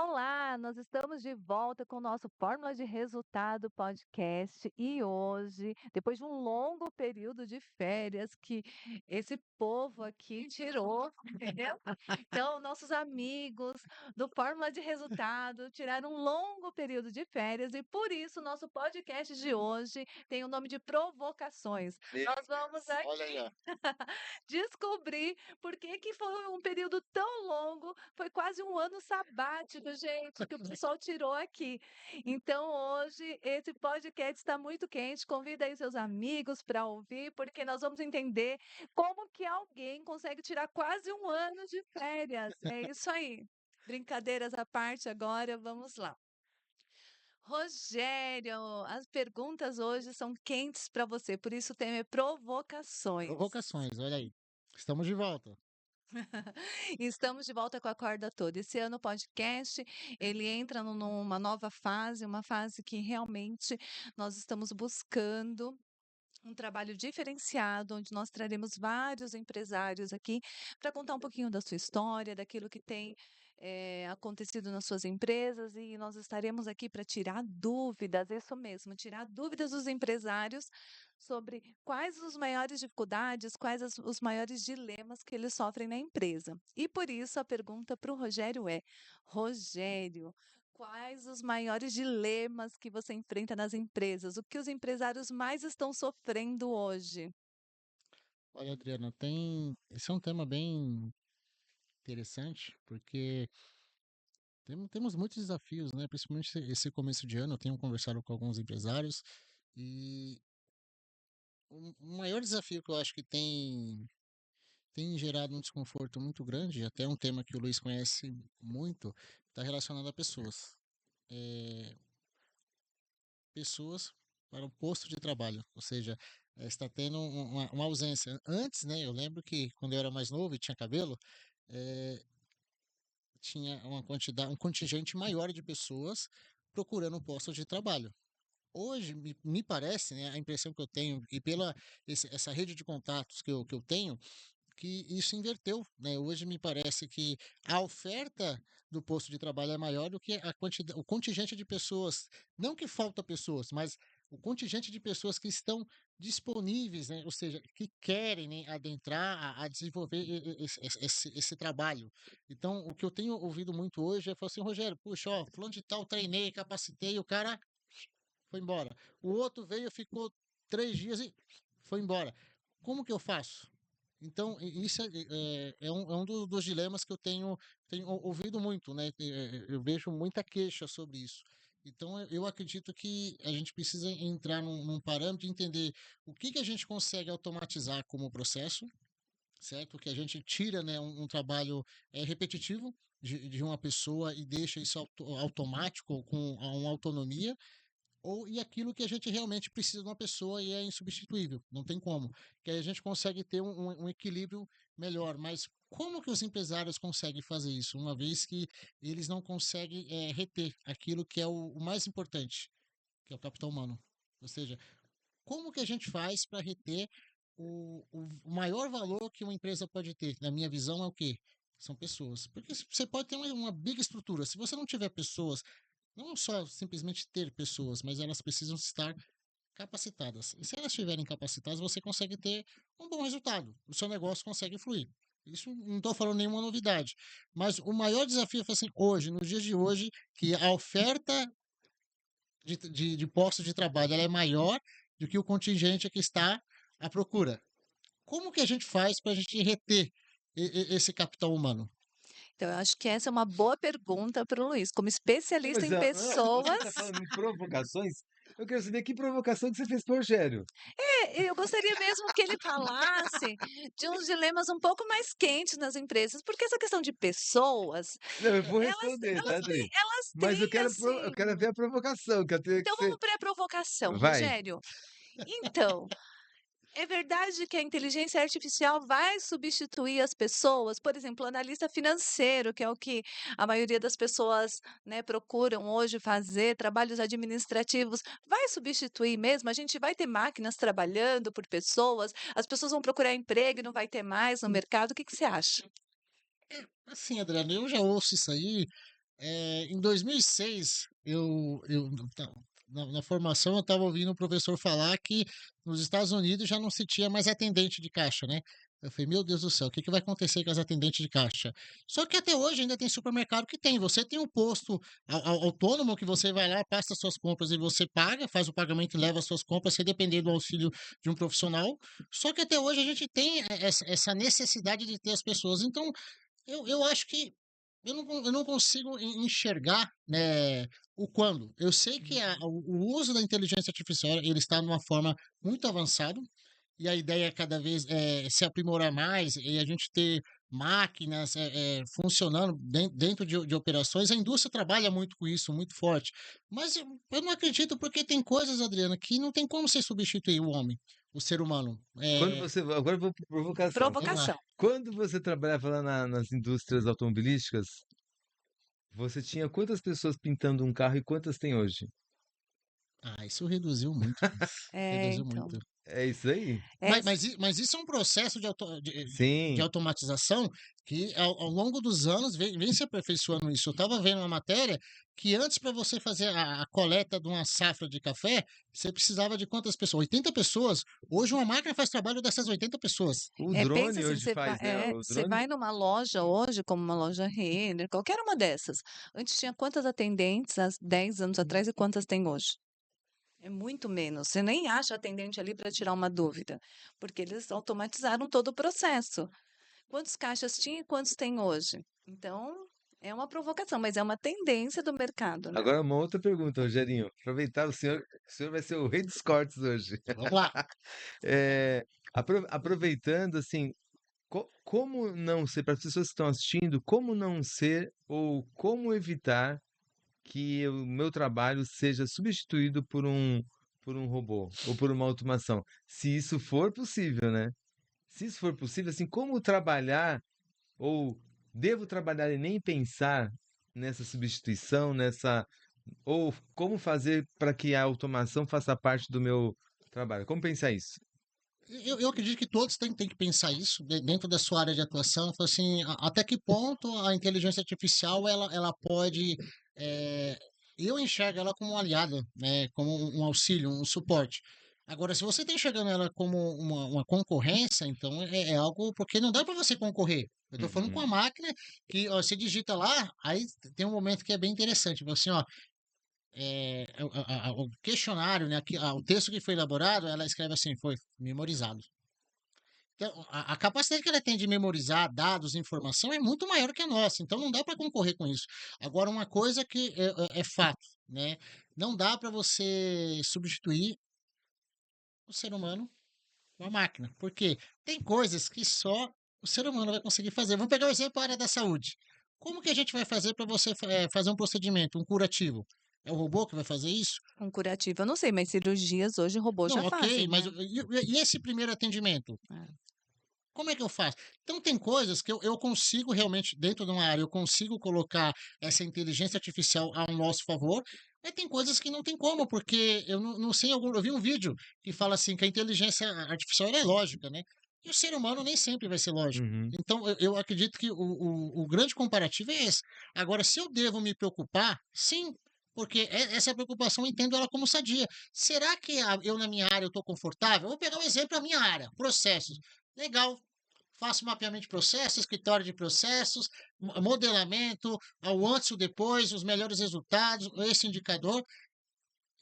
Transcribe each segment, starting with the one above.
Olá, nós estamos de volta com o nosso Fórmula de Resultado podcast e hoje, depois de um longo período de férias que esse povo aqui tirou, entendeu? Então, nossos amigos do Fórmula de Resultado tiraram um longo período de férias e por isso o nosso podcast de hoje tem o nome de Provocações. Nós vamos Olha aí, aqui ó. descobrir por que que foi um período tão longo, foi quase um ano sabático, gente, que o pessoal tirou aqui. Então hoje esse podcast está muito quente, convida aí seus amigos para ouvir, porque nós vamos entender como que alguém consegue tirar quase um ano de férias. É isso aí. Brincadeiras à parte agora, vamos lá. Rogério, as perguntas hoje são quentes para você, por isso o tema é provocações. Provocações, olha aí. Estamos de volta. Estamos de volta com a corda toda. Esse ano o podcast, ele entra numa nova fase, uma fase que realmente nós estamos buscando um trabalho diferenciado, onde nós traremos vários empresários aqui para contar um pouquinho da sua história, daquilo que tem acontecido nas suas empresas, e nós estaremos aqui para tirar dúvidas, isso mesmo, tirar dúvidas dos empresários sobre quais os maiores dificuldades, quais os maiores dilemas que eles sofrem na empresa. E por isso a pergunta para o Rogério é: Rogério, quais os maiores dilemas que você enfrenta nas empresas? O que os empresários mais estão sofrendo hoje? Olha, Adriana, esse é um tema bem interessante, porque temos muitos desafios, né? Principalmente esse começo de ano, eu tenho conversado com alguns empresários e o maior desafio que eu acho que tem gerado um desconforto muito grande, até um tema que o Luiz conhece muito, está relacionado a pessoas. É, pessoas para o posto de trabalho, ou seja, está tendo uma ausência. Antes, né, eu lembro que quando eu era mais novo e tinha cabelo, eh, tinha uma quantidade, um contingente maior de pessoas procurando um posto de trabalho. Hoje, me parece, né, a impressão que eu tenho, e pela essa rede de contatos que eu tenho, que isso inverteu, né? Hoje me parece que a oferta do posto de trabalho é maior do que o contingente de pessoas. Não que falta pessoas, mas o contingente de pessoas que estão disponíveis, né? Ou seja, que querem, né, adentrar a desenvolver esse trabalho. Então, o que eu tenho ouvido muito hoje é falar assim, Rogério, puxa, ó, fulano de tal, treinei, capacitei, o cara foi embora. O outro veio, ficou 3 dias e foi embora. Como que eu faço? Então, isso é um dos dilemas que eu tenho ouvido muito, né? Eu vejo muita queixa sobre isso. Então, eu acredito que a gente precisa entrar num parâmetro e entender o que a gente consegue automatizar como processo, certo? Que a gente tira, né, um trabalho repetitivo de uma pessoa e deixa isso automático, com uma autonomia, e aquilo que a gente realmente precisa de uma pessoa e é insubstituível, não tem como. Que aí a gente consegue ter um equilíbrio melhor. Mas como que os empresários conseguem fazer isso, uma vez que eles não conseguem reter aquilo que é o mais importante, que é o capital humano? Ou seja, como que a gente faz para reter o maior valor que uma empresa pode ter? Na minha visão, é o quê? São pessoas. Porque você pode ter uma big estrutura. Se você não tiver pessoas, não só simplesmente ter pessoas, mas elas precisam estar capacitadas. E se elas estiverem capacitadas, você consegue ter um bom resultado. O seu negócio consegue fluir. Isso não estou falando nenhuma novidade. Mas o maior desafio foi assim, hoje, nos dias de hoje, que a oferta de postos de trabalho ela é maior do que o contingente que está à procura. Como que a gente faz para a gente reter esse capital humano? Então, eu acho que essa é uma boa pergunta para o Luiz, como Não, especialista mas em você pessoas. está falando em provocações, eu quero saber que provocação que você fez para o Rogério. Eu gostaria mesmo que ele falasse de uns dilemas um pouco mais quentes nas empresas, porque essa questão de pessoas, Não, eu vou elas, responder, tá, elas têm, Adri? elas Mas têm eu quero assim. ver a provocação, que eu tenho que Então ser. vamos para a provocação, Vai. Rogério. Então, é verdade que a inteligência artificial vai substituir as pessoas? Por exemplo, o analista financeiro, que é o que a maioria das pessoas, né, procuram hoje fazer, trabalhos administrativos, vai substituir mesmo? A gente vai ter máquinas trabalhando por pessoas? As pessoas vão procurar emprego e não vai ter mais no mercado? O que que você acha? Assim, Adriano, eu já ouço isso aí Em 2006, eu na formação eu estava ouvindo o professor falar que nos Estados Unidos já não se tinha mais atendente de caixa, né? Eu falei, meu Deus do céu, o que que vai acontecer com as atendentes de caixa? Só que até hoje ainda tem supermercado que tem. Você tem um posto autônomo que você vai lá, passa suas compras e você paga, faz o pagamento e leva as suas compras, sem depender do auxílio de um profissional. Só que até hoje a gente tem essa necessidade de ter as pessoas. Então, eu acho que eu não consigo enxergar, né, o quando. Eu sei que o uso da inteligência artificial ele está numa forma muito avançado e a ideia é cada vez se aprimorar mais e a gente ter máquinas funcionando dentro de operações. A indústria trabalha muito com isso, muito forte. Mas eu não acredito porque tem coisas, Adriana, que não tem como você substituir o homem, o ser humano. Quando você, agora eu vou para provocação. Vamos lá. Provocação. Quando você trabalhava lá nas indústrias automobilísticas, você tinha quantas pessoas pintando um carro e quantas tem hoje? Ah, isso reduziu muito, né? É, Reduziu então. muito. É isso aí? Mas isso é um processo de Sim. automatização que ao longo dos anos vem se aperfeiçoando isso. Eu estava vendo uma matéria que antes para você fazer a coleta de uma safra de café, você precisava de quantas pessoas? 80 pessoas. Hoje uma máquina faz trabalho dessas 80 pessoas. O Pensa drone se hoje você faz, né? O você drone. vai numa loja hoje, como uma loja Renner, qualquer uma dessas. Antes tinha quantas atendentes há 10 anos atrás e quantas tem hoje? É muito menos. Você nem acha atendente ali para tirar uma dúvida, porque eles automatizaram todo o processo. Quantos caixas tinha e quantos tem hoje? Então, é uma provocação, mas é uma tendência do mercado, né? Agora uma outra pergunta, Rogerinho. Aproveitar o senhor vai ser o rei dos cortes hoje. Vamos lá. Aproveitando, assim, como não ser, para as pessoas que estão assistindo, como não ser ou como evitar que o meu trabalho seja substituído por um robô ou por uma automação? Se isso for possível, né? Se isso for possível, assim, como trabalhar ou devo trabalhar e nem pensar nessa substituição, ou como fazer para que a automação faça parte do meu trabalho? Como pensar isso? Eu acredito que todos têm que pensar isso dentro da sua área de atuação. Falar assim, até que ponto a inteligência artificial ela pode. eh, eu enxergo ela como uma aliada, né, como um auxílio, um suporte. Agora, se você está enxergando ela como uma concorrência, então é algo porque não dá para você concorrer. Eu estou falando com a Uhum. máquina que ó, você digita lá, aí tem um momento que é bem interessante. Fala assim, ó, o questionário, né, o texto que foi elaborado, ela escreve assim, foi memorizado. Então, a capacidade que ela tem de memorizar dados, informação é muito maior que a nossa, então não dá para concorrer com isso. Agora, uma coisa que é fato, né? Não dá para você substituir o ser humano com a máquina, porque tem coisas que só o ser humano vai conseguir fazer. Vamos pegar o exemplo da área da saúde. Como que a gente vai fazer para você fazer um procedimento, um curativo? É o robô que vai fazer isso? Um curativo, eu não sei, mas cirurgias hoje robôs Não, já ok, fazem, mas né? e esse primeiro atendimento? É. Como é que eu faço? Então, tem coisas que eu consigo realmente, dentro de uma área, eu consigo colocar essa inteligência artificial ao nosso favor, mas tem coisas que não tem como, porque eu não sei, eu vi um vídeo que fala assim, que a inteligência artificial ela é lógica, né? E o ser humano nem sempre vai ser lógico. Uhum. Então, eu acredito que o grande comparativo é esse. Agora, se eu devo me preocupar, sim, porque essa preocupação eu entendo ela como sadia. Será que eu, na minha área, eu estou confortável? Eu vou pegar um exemplo da minha área, processos. Legal, faço mapeamento de processos, escritório de processos, modelamento, ao antes e o depois, os melhores resultados, esse indicador.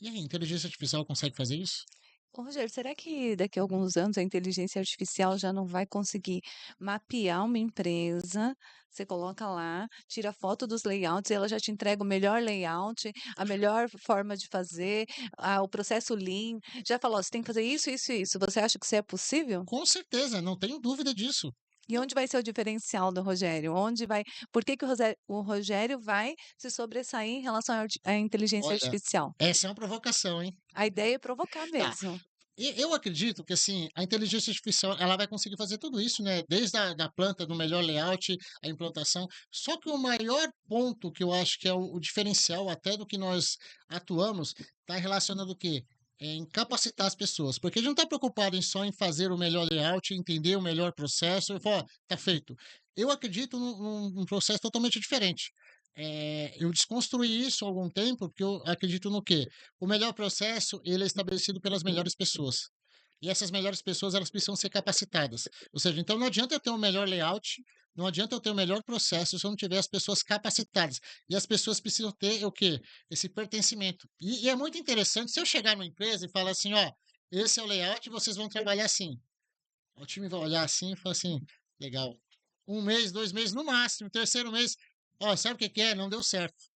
E aí, a inteligência artificial consegue fazer isso? Ô, Rogério, será que daqui a alguns anos a inteligência artificial já não vai conseguir mapear uma empresa? Você coloca lá, tira foto dos layouts e ela já te entrega o melhor layout, a melhor forma de fazer, o processo Lean. Já falou, você tem que fazer isso, isso e isso. Você acha que isso é possível? Com certeza, não tenho dúvida disso. E onde vai ser o diferencial do Rogério? Onde vai? Por que que o Rogério vai se sobressair em relação à inteligência Olha, artificial? essa é uma provocação, hein? A ideia é provocar Tá. mesmo. Eu acredito que assim, a inteligência artificial ela vai conseguir fazer tudo isso, né? Desde a da planta, do melhor layout, a implantação. Só que o maior ponto que eu acho que é o diferencial até do que nós atuamos, está relacionado o quê? Em capacitar as pessoas. Porque a gente não está preocupado em só em fazer o melhor layout, entender o melhor processo e falar, ó, tá feito. Eu acredito num processo totalmente diferente. eu desconstruí isso há algum tempo, porque eu acredito no quê? O melhor processo, ele é estabelecido pelas melhores pessoas. E essas melhores pessoas, elas precisam ser capacitadas. Ou seja, então não adianta eu ter um melhor layout, não adianta eu ter o melhor processo se eu não tiver as pessoas capacitadas. E as pessoas precisam ter o quê? Esse pertencimento. E é muito interessante se eu chegar numa empresa e falar assim, ó, esse é o layout, vocês vão trabalhar assim. O time vai olhar assim e falar assim, legal. Um mês, 2 meses, no máximo, terceiro mês, ó, sabe o que que é? Não deu certo.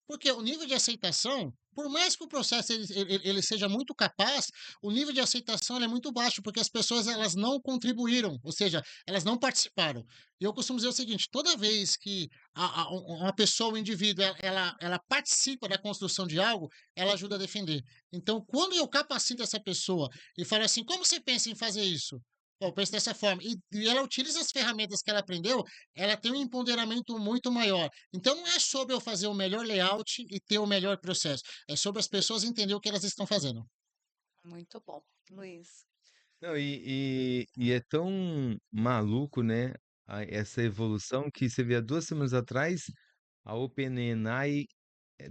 Porque o nível de aceitação, por mais que o processo ele seja muito capaz, o nível de aceitação ele é muito baixo, porque as pessoas elas não contribuíram, ou seja, elas não participaram. E eu costumo dizer o seguinte: toda vez que uma pessoa, um indivíduo, ela participa da construção de algo, ela ajuda a defender. Então, quando eu capacito essa pessoa e falo assim, como você pensa em fazer isso? Pô, eu penso dessa forma. E ela utiliza as ferramentas que ela aprendeu, ela tem um empoderamento muito maior. Então não é sobre eu fazer o melhor layout e ter o melhor processo, é sobre as pessoas entender o que elas estão fazendo. Muito bom, Luiz. Não, e é tão maluco, né? Essa evolução que você vê há 2 semanas atrás, a OpenAI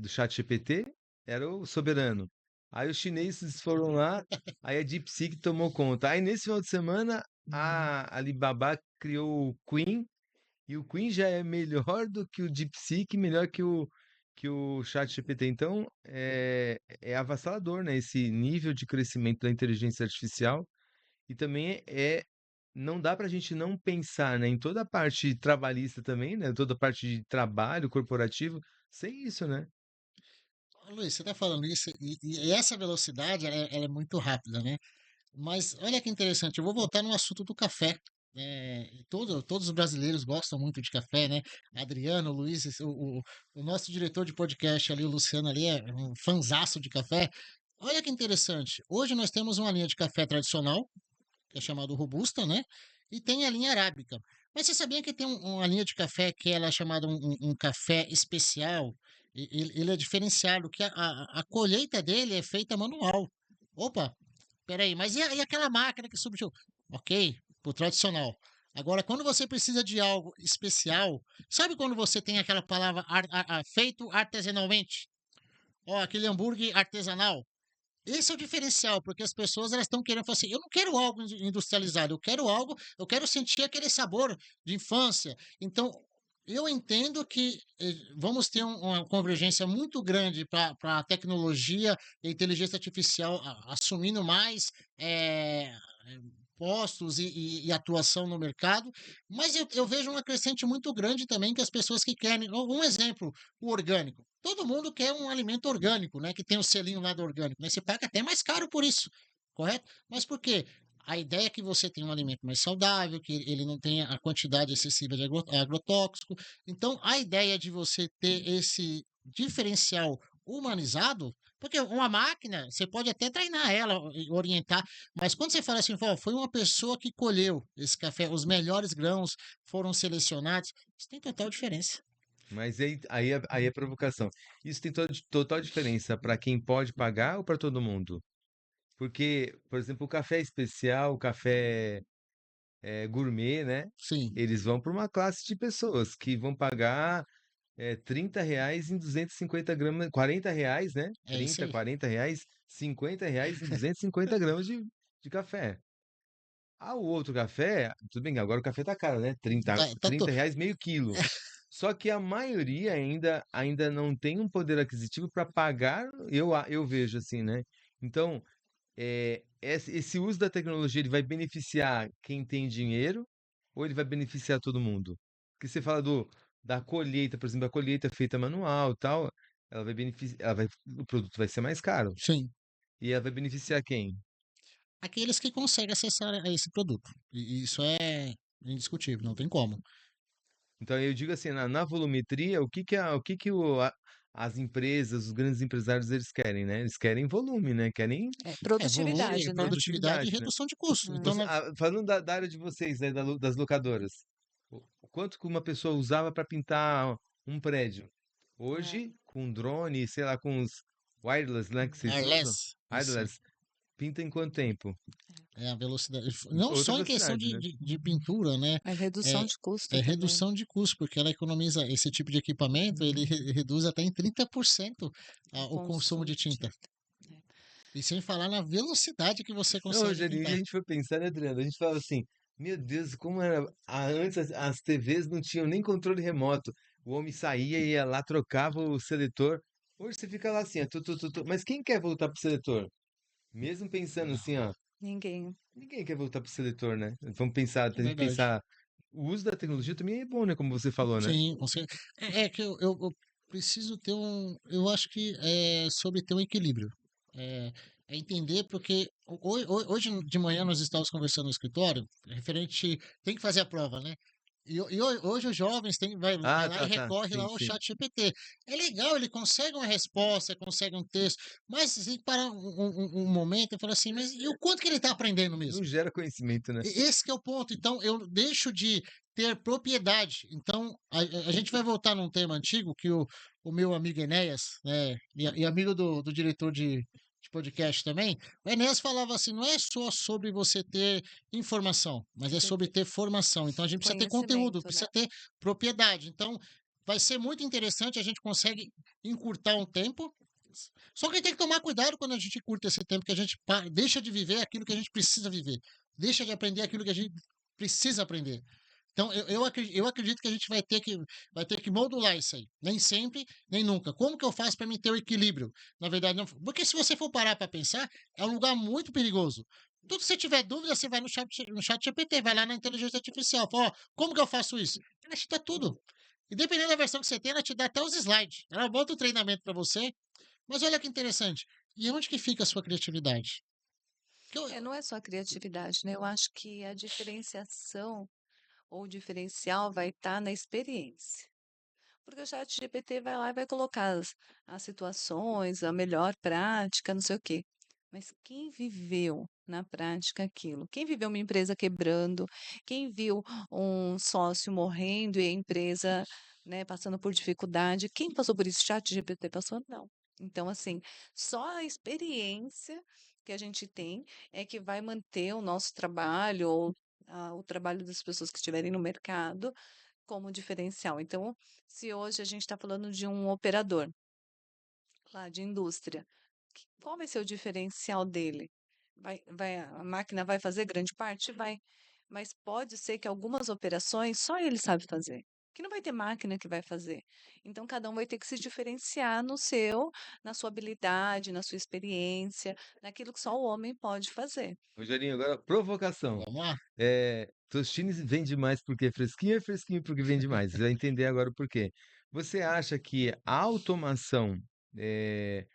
do ChatGPT era o soberano. Aí os chineses foram lá, aí a DeepSeek tomou conta. Aí nesse final de semana, a Alibaba criou o Queen, e o Queen já é melhor do que o DeepSeek, melhor que o ChatGPT. Então, é avassalador, né? Esse nível de crescimento da inteligência artificial. E também não dá para a gente não pensar, né, em toda a parte trabalhista também, né? Toda a parte de trabalho corporativo, sem isso, né? Ô, Luiz, você está falando isso, e essa velocidade ela é muito rápida, né? Mas olha que interessante, eu vou voltar no assunto do café. Todos os brasileiros gostam muito de café, né? Adriano, o Luiz, o nosso diretor de podcast ali, o Luciano ali, é um fanzaço de café. Olha que interessante. Hoje nós temos uma linha de café tradicional, que é chamado Robusta, né? E tem a linha arábica. Mas você sabia que tem uma linha de café que ela é chamada um café especial? Ele é diferenciado, que a colheita dele é feita manual. Opa, peraí, mas e aquela máquina que substitui? Ok, pro tradicional. Agora, quando você precisa de algo especial, sabe quando você tem aquela palavra feito artesanalmente? Ó, aquele hambúrguer artesanal. Esse é o diferencial, porque as pessoas elas estão querendo falar assim, eu não quero algo industrializado, eu quero sentir aquele sabor de infância. Então, eu entendo que vamos ter uma convergência muito grande para a tecnologia e a inteligência artificial assumindo mais eh, postos e atuação no mercado, mas eu vejo uma crescente muito grande também que as pessoas que querem, um exemplo, o orgânico. Todo mundo quer um alimento orgânico, né? Que tem o selinho lá do orgânico, né? Você paga até mais caro por isso, correto? Mas por quê? A ideia é que você tenha um alimento mais saudável, que ele não tenha a quantidade excessiva de agrotóxico. Então, a ideia de você ter esse diferencial humanizado, porque uma máquina, você pode até treinar ela, orientar, mas quando você fala assim, "Ó, foi uma pessoa que colheu esse café, os melhores grãos foram selecionados", isso tem total diferença. Mas aí é provocação. Isso tem total diferença para quem pode pagar ou para todo mundo? Porque, por exemplo, o café especial, o café gourmet, né? Sim, Eles vão para uma classe de pessoas que vão pagar R$ 30 em 250 gramas, R$ 40, né? é isso 30, aí. R$ 40, R$ 50 em 250 gramas de café. Ah, o outro café, tudo bem, agora o café tá caro, né? 30, Tá 30 reais meio quilo. Só que a maioria ainda não tem um poder aquisitivo para pagar, eu vejo assim, né? Então, esse uso da tecnologia ele vai beneficiar quem tem dinheiro ou ele vai beneficiar todo mundo? Porque você fala da colheita, por exemplo, a colheita feita manual, tal, ela vai beneficiar, o produto vai ser mais caro. Sim, E ela vai beneficiar quem? aqueles que conseguem acessar a esse produto. E isso é indiscutível, não tem como. Então eu digo assim, na volumetria, as empresas, os grandes empresários, eles querem, né? Eles querem volume, né? Querem É É volume, produtividade, né? produtividade e produtividade, né? redução de custo. Então, Hum. Falando da área de vocês, né, das locadoras, o quanto que uma pessoa usava para pintar um prédio? É. Hoje, com drone, sei lá, com os wireless, né, que vocês usam, wireless, isso. wireless, pinta em quanto tempo? É a velocidade. Não Outra só em questão velocidade, né? de pintura, né? É redução É, de custo é também. redução de custo, porque ela economiza esse tipo de equipamento, ele reduz até em 30% O o consumo consumo de de tinta. tinta. É. E sem falar na velocidade que você Não, consegue Rogerinho, e a pintar. gente foi pensar, né, Adriano? A gente falava assim, meu Deus, como era. Antes as TVs não tinham nem controle remoto. O homem saía, ia lá, trocava o seletor. Hoje você fica lá assim, ó, mas quem quer voltar pro seletor? Mesmo pensando Não, assim, ó, Ninguém. ninguém quer voltar pro seletor, né? Vamos pensar, é tem que verdade. pensar. O uso da tecnologia também é bom, né? Como você falou, né? Sim, você. É que eu preciso ter um. Eu acho que é sobre ter um equilíbrio. É, é entender, porque hoje de manhã nós estávamos conversando no escritório, referente. Tem que fazer a prova, né? Hoje os jovens vai Ah, lá e tá. recorre lá Sim, ao sim. chat GPT. É legal, ele consegue uma resposta, consegue um texto, mas se tem que parar um momento e falar assim, mas e o quanto que ele está aprendendo mesmo? Não gera conhecimento, né? Esse que é o ponto. Então, eu deixo de ter propriedade. Então, a gente vai voltar num tema antigo que o meu amigo Enéas, né, e amigo do diretor de podcast também, o Enéas falava assim: não é só sobre você ter informação, mas é Você sobre tem ter formação. Então, a gente precisa ter conteúdo, conhecimento, né? precisa ter propriedade. Então, vai ser muito interessante, a gente consegue encurtar um tempo. Só que tem que tomar cuidado quando a gente curta esse tempo, que a gente deixa de viver aquilo que a gente precisa viver, deixa de aprender aquilo que a gente precisa aprender. Então, eu acredito que a gente vai ter que modular isso aí. Nem sempre, nem nunca. Como que eu faço para mim ter o equilíbrio? Na verdade, não. Porque se você for parar para pensar, é um lugar muito perigoso. Tudo que você tiver dúvida, você vai no chat GPT, vai lá na inteligência artificial. Fala, ó, como que eu faço isso? Ela te dá tudo. E dependendo da versão que você tem, ela te dá até os slides. Ela bota o treinamento para você. Mas olha que interessante. E onde que fica a sua criatividade? Que eu- É, não é só a criatividade, né? Eu acho que a diferenciação ou o diferencial vai estar na experiência. Porque o chat GPT vai lá e vai colocar as situações, a melhor prática, não sei o quê. Mas quem viveu na prática aquilo? Quem viveu uma empresa quebrando? Quem viu um sócio morrendo e a empresa, né, passando por dificuldade? Quem passou por isso? Chat GPT passou? Não. Então, assim, só a experiência que a gente tem é que vai manter o nosso trabalho ou o trabalho das pessoas que estiverem no mercado como diferencial. Então, se hoje a gente está falando de um operador lá de indústria, qual vai ser o diferencial dele? A máquina vai fazer grande parte? Vai. Mas pode ser que algumas operações só ele sabe fazer. Que não vai ter máquina que vai fazer. Então, cada um vai ter que se diferenciar na sua habilidade, na sua experiência, naquilo que só o homem pode fazer. Rogerinho, agora provocação. Vamos lá? Tostines vende mais porque é fresquinho porque vende mais. Você vai entender agora o porquê. Você acha que a automação eh,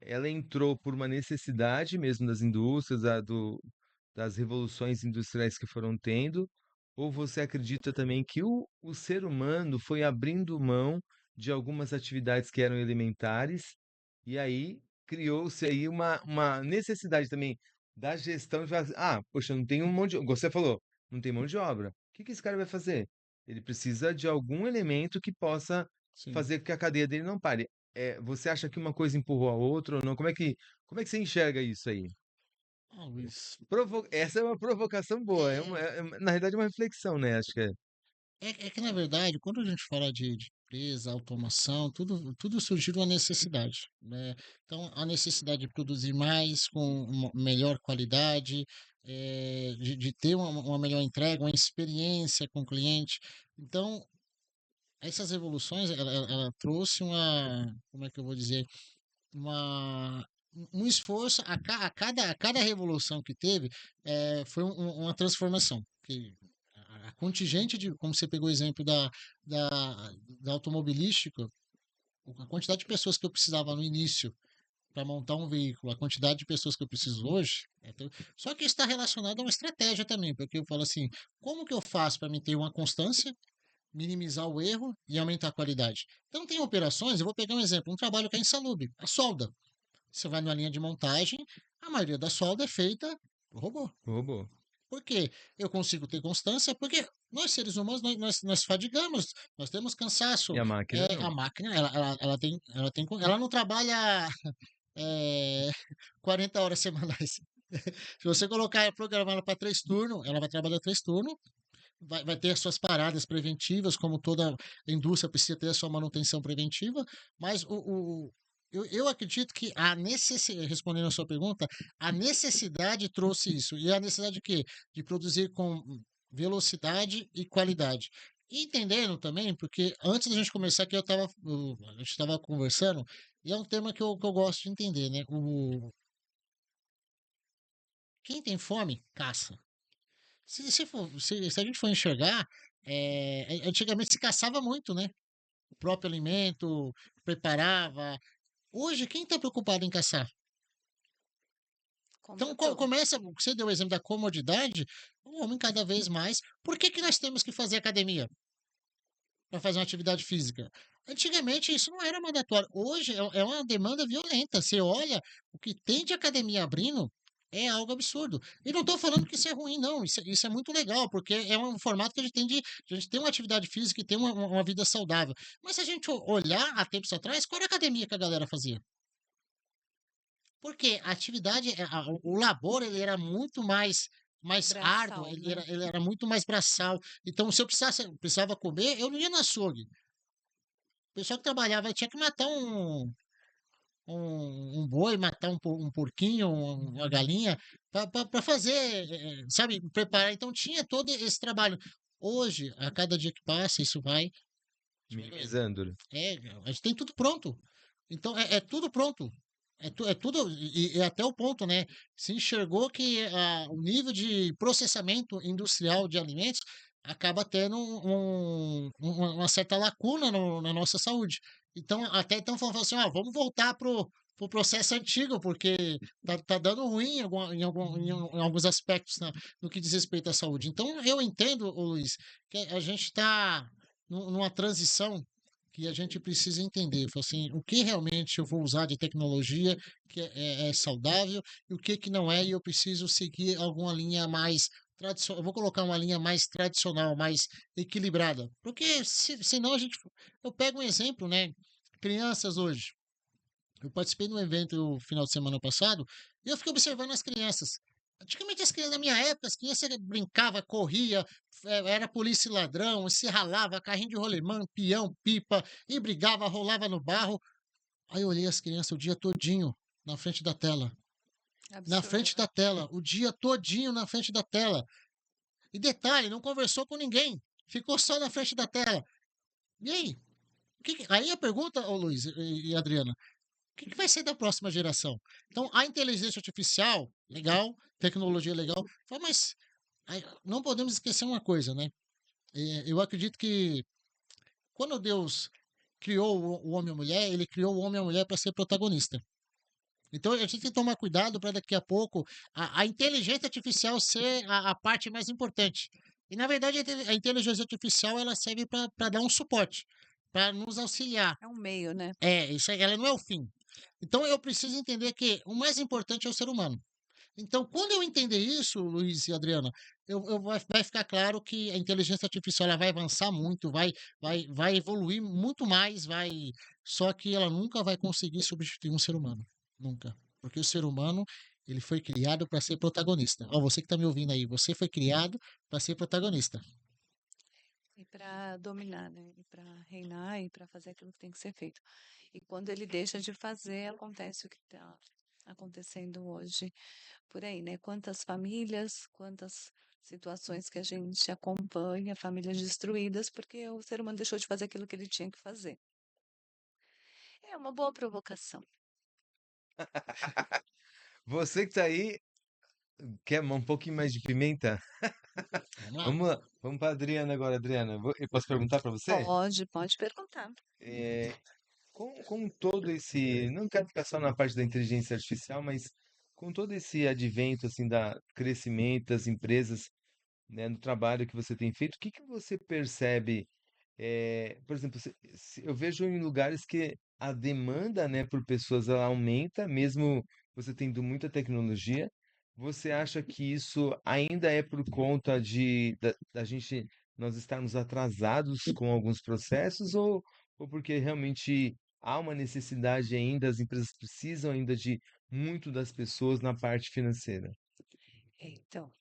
ela entrou por uma necessidade mesmo das indústrias, das revoluções industriais que foram tendo, ou você acredita também que o ser humano foi abrindo mão de algumas atividades que eram elementares e aí criou-se aí uma necessidade também da gestão de falar assim, poxa, não tem um monte de, você falou, não tem mão de obra. O que que esse cara vai fazer? Ele precisa de algum elemento que possa Sim. fazer com que a cadeia dele não pare. Você acha que uma coisa empurrou a outra ou não? Como é que você enxerga isso aí? Luiz, Essa é uma provocação boa, na realidade é uma reflexão, né? Acho que é. é que, na verdade, quando a gente fala de empresa, automação, tudo surgiu da necessidade, né? Então, a necessidade de produzir mais com uma melhor qualidade, de ter uma melhor entrega, uma experiência com o cliente. Então, essas revoluções, ela trouxe como é que eu vou dizer, um esforço, a cada revolução que teve, foi uma transformação. Que a contingente como você pegou o exemplo da, da automobilística, a quantidade de pessoas que eu precisava no início para montar um veículo, a quantidade de pessoas que eu preciso hoje, só que isso está relacionado a uma estratégia também, porque eu falo assim, como que eu faço para me ter uma constância, minimizar o erro e aumentar a qualidade? Então, tem operações, eu vou pegar um exemplo, um trabalho que é insalubre, a solda. Você vai numa linha de montagem, a maioria da solda é feita por robô. Robô. Por quê? Eu consigo ter constância porque nós, seres humanos, nós fadigamos, nós temos cansaço. E a máquina A não. máquina, ela não trabalha é, 40 horas semanais. Se você colocar programar ela para 3 turnos, ela vai trabalhar 3 turnos, vai ter as suas paradas preventivas, como toda indústria precisa ter a sua manutenção preventiva, mas eu acredito que respondendo a sua pergunta, a necessidade trouxe isso. E a necessidade de quê? De produzir com velocidade e qualidade. E entendendo também, porque antes da gente começar aqui, a gente estava conversando, e é um tema que eu gosto de entender, né? Quem tem fome, caça. Se a gente for enxergar, antigamente se caçava muito, né? O próprio alimento, preparava. Hoje, quem está preocupado em caçar? Compra Então, tudo. você deu o exemplo da comodidade, o homem cada vez mais. Por que que nós temos que fazer academia para fazer uma atividade física? Antigamente isso não era mandatório. Hoje é uma demanda violenta. Você olha o que tem de academia abrindo, é algo absurdo. E não estou falando que isso é ruim, não. Isso é muito legal, porque é um formato que a gente tem a gente tem uma atividade física e tem uma vida saudável. Mas se a gente olhar há tempos atrás, qual era a academia que a galera fazia? Porque a atividade, o labor, ele era muito mais árduo, Braçal, né? ele era muito mais braçal. Então, se eu precisava comer, eu não ia no açougue. O pessoal que trabalhava tinha que matar um boi, matar um porquinho, uma galinha, para fazer, sabe, preparar. Então, tinha todo esse trabalho. Hoje, a cada dia que passa, isso vai diminuindo. Minimizando, né? A gente tem tudo pronto. Então, é tudo pronto. É tudo, e até o ponto, né? Se enxergou que o nível de processamento industrial de alimentos acaba tendo uma certa lacuna na nossa saúde. Então, até então, falando assim, vamos voltar pro processo antigo, porque tá dando ruim em alguns aspectos no que diz respeito à saúde. Então, eu entendo, ô Luiz, que a gente está numa transição que a gente precisa entender, fala assim, o que realmente eu vou usar de tecnologia que é saudável e o que que não é, e eu preciso seguir alguma linha mais tradicional. Eu vou colocar uma linha mais tradicional, mais equilibrada, porque senão eu pego um exemplo, né? Crianças hoje. Eu participei de um evento no final de semana passado e eu fiquei observando as crianças. Antigamente, as crianças, na minha época, as crianças brincava, corria, era polícia e ladrão, se ralava, carrinho de rolemã, peão, pipa, e brigava, rolava no barro. Aí eu olhei as crianças o dia todinho na frente da tela. Na Absurdo, frente né? da tela, o dia todinho na frente da tela. E detalhe, não conversou com ninguém. Ficou só na frente da tela. E aí? Aí a pergunta, ô Luiz e Adriana, que vai ser da próxima geração? Então, a inteligência artificial, legal, tecnologia legal, mas não podemos esquecer uma coisa, né? Eu acredito que quando Deus criou o homem e a mulher, ele criou o homem e a mulher para ser protagonista. Então, a gente tem que tomar cuidado para daqui a pouco a inteligência artificial ser a parte mais importante. E, na verdade, a inteligência artificial ela serve para dar um suporte, para nos auxiliar. É um meio, né? Isso aí, ela não é o fim. Então eu preciso entender que o mais importante é o ser humano. Então, quando eu entender isso, Luiz e Adriana, vai ficar claro que a inteligência artificial ela vai avançar muito, vai evoluir muito mais, só que ela nunca vai conseguir substituir um ser humano. Nunca. Porque o ser humano, ele foi criado para ser protagonista. Ó, você que está me ouvindo aí, você foi criado para ser protagonista. E para dominar, né? E para reinar e para fazer aquilo que tem que ser feito. E quando ele deixa de fazer, acontece o que está acontecendo hoje por aí, né? Quantas famílias, quantas situações que a gente acompanha, famílias destruídas, porque o ser humano deixou de fazer aquilo que ele tinha que fazer. É uma boa provocação. Você que tá aí, quer um pouquinho mais de pimenta? Vamos lá. Vamos lá, vamos para Adriana agora, Adriana. Eu posso perguntar para você? Pode perguntar. É, com todo esse, não quero ficar só na parte da inteligência artificial, mas com todo esse advento assim da crescimento das empresas, né, no trabalho que você tem feito, o que que você percebe? Por exemplo, eu vejo em lugares que a demanda, né, por pessoas ela aumenta, mesmo você tendo muita tecnologia. Você acha que isso ainda é por conta da gente nós estarmos atrasados com alguns processos ou porque realmente há uma necessidade ainda, as empresas precisam ainda de muito das pessoas na parte financeira? Então,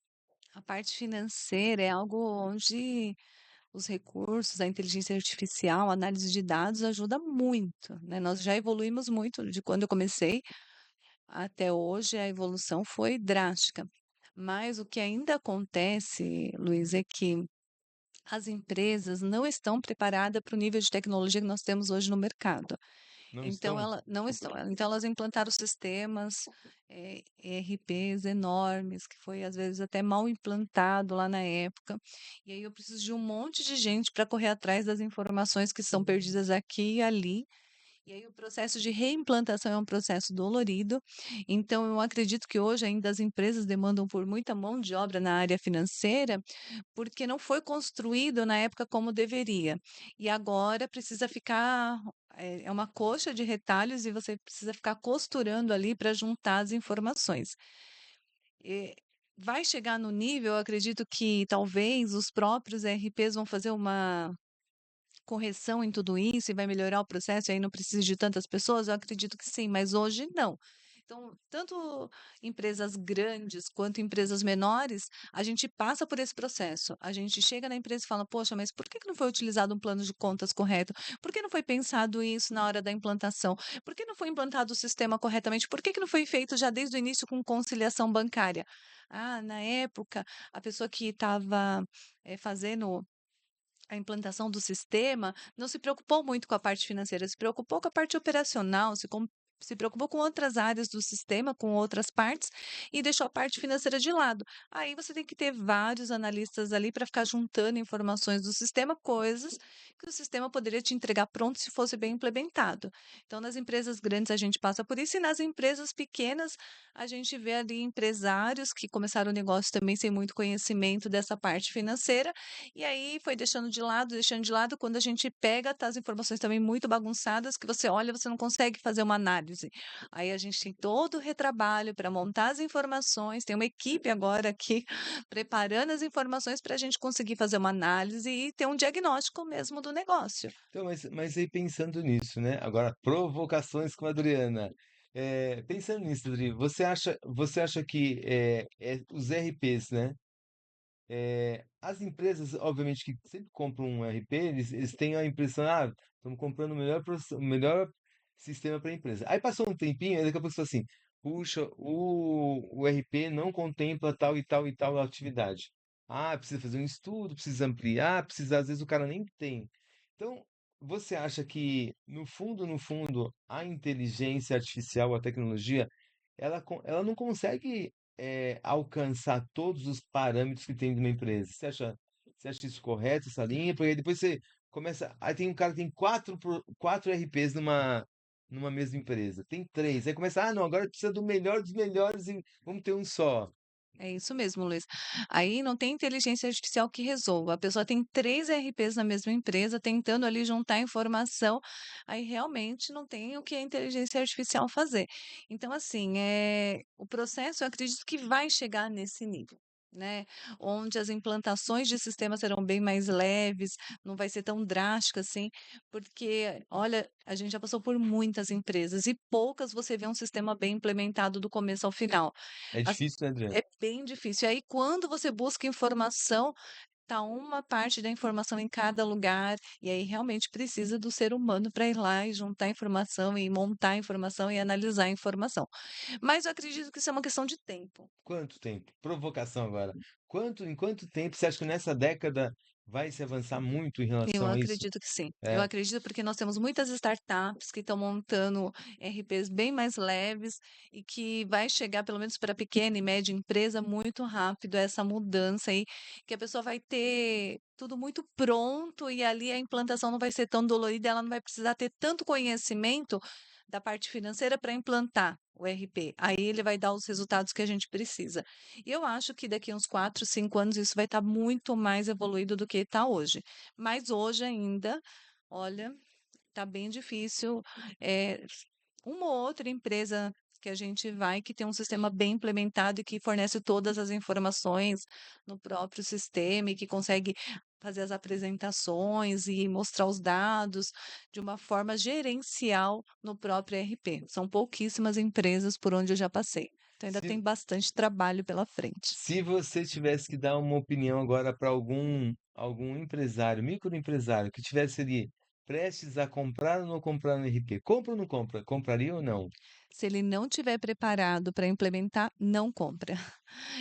a parte financeira é algo onde os recursos, a inteligência artificial, a análise de dados ajuda muito, né? Nós já evoluímos muito de quando eu comecei até hoje, a evolução foi drástica. Mas o que ainda acontece, Luiz, é que as empresas não estão preparadas para o nível de tecnologia que nós temos hoje no mercado. Não Então, estão? ela não estão. Então, elas implantaram sistemas, ERPs enormes, que foi às vezes até mal implantado lá na época. E aí eu preciso de um monte de gente para correr atrás das informações que são perdidas aqui e ali. E aí o processo de reimplantação é um processo dolorido. Então, eu acredito que hoje ainda as empresas demandam por muita mão de obra na área financeira, porque não foi construído na época como deveria. E agora precisa ficar, é uma coxa de retalhos e você precisa ficar costurando ali para juntar as informações. E vai chegar no nível, eu acredito que talvez os próprios ERPs vão fazer uma correção em tudo isso e vai melhorar o processo e aí não precisa de tantas pessoas? Eu acredito que sim, mas hoje não. Então, tanto empresas grandes quanto empresas menores, a gente passa por esse processo. A gente chega na empresa e fala: Poxa, mas por que que não foi utilizado um plano de contas correto? Por que não foi pensado isso na hora da implantação? Por que não foi implantado o sistema corretamente? Por que que não foi feito já desde o início com conciliação bancária? Ah, na época, a pessoa que estava fazendo a implantação do sistema, não se preocupou muito com a parte financeira, se preocupou com a parte operacional, se preocupou com outras áreas do sistema, com outras partes, e deixou a parte financeira de lado. Aí você tem que ter vários analistas ali para ficar juntando informações do sistema, coisas que o sistema poderia te entregar pronto se fosse bem implementado. Então, nas empresas grandes a gente passa por isso, e nas empresas pequenas a gente vê ali empresários que começaram o negócio também sem muito conhecimento dessa parte financeira e aí foi deixando de lado, quando a gente pega, tá as informações também muito bagunçadas, que você olha, você não consegue fazer uma análise. Aí a gente tem todo o retrabalho para montar as informações, tem uma equipe agora aqui preparando as informações para a gente conseguir fazer uma análise e ter um diagnóstico mesmo do negócio. Então, mas aí pensando nisso, né? Agora, provocações com a Adriana. Pensando nisso, Adri, você acha que os RPs, né? As empresas, obviamente, que sempre compram um RP, eles têm a impressão, estamos comprando o melhor sistema para a empresa. Aí passou um tempinho, aí daqui a pouco você fala assim, puxa, o RP não contempla tal e tal e tal atividade. Precisa fazer um estudo, precisa ampliar, precisa, às vezes o cara nem tem. Então, você acha que, no fundo, a inteligência artificial, a tecnologia, ela não consegue alcançar todos os parâmetros que tem de uma empresa. Você acha isso correto, essa linha? Porque aí depois você começa. Aí tem um cara que tem quatro RPs numa mesma empresa. Tem três. Aí começa, não, agora precisa do melhor dos melhores e vamos ter um só. É isso mesmo, Luiz. Aí não tem inteligência artificial que resolva. A pessoa tem três RPs na mesma empresa, tentando ali juntar informação, aí realmente não tem o que a inteligência artificial fazer. Então, assim, o processo, eu acredito que vai chegar nesse nível. Né, onde as implantações de sistemas serão bem mais leves, não vai ser tão drástica assim, porque, olha, a gente já passou por muitas empresas e poucas você vê um sistema bem implementado do começo ao final. É difícil, né, Adriano? É bem difícil. E aí, quando você busca informação, tá uma parte da informação em cada lugar, e aí realmente precisa do ser humano para ir lá e juntar informação, e montar a informação e analisar a informação. Mas eu acredito que isso é uma questão de tempo. Quanto tempo? Provocação agora. Em quanto tempo você acha que nessa década vai se avançar muito em Eu relação a isso? acredito que sim. Eu É, acredito porque nós temos muitas startups que estão montando RPs bem mais leves e que vai chegar, pelo menos para pequena e média empresa, muito rápido essa mudança aí, que a pessoa vai ter tudo muito pronto e ali a implantação não vai ser tão dolorida, ela não vai precisar ter tanto conhecimento da parte financeira para implantar o RP. Aí ele vai dar os resultados que a gente precisa. E eu acho que daqui a uns 4, 5 anos isso vai estar muito mais evoluído do que está hoje. Mas hoje ainda, olha, tá bem difícil. É, uma ou outra empresa que a gente vai que tem um sistema bem implementado e que fornece todas as informações no próprio sistema e que consegue fazer as apresentações e mostrar os dados de uma forma gerencial no próprio ERP. São pouquíssimas empresas por onde eu já passei. Então ainda tem Se, bastante trabalho pela frente. se você tivesse que dar uma opinião agora para algum empresário, microempresário, que tivesse ali prestes a comprar ou não comprar no RP, compra ou não compra? Compraria ou não? Se ele não tiver preparado para implementar, não compra.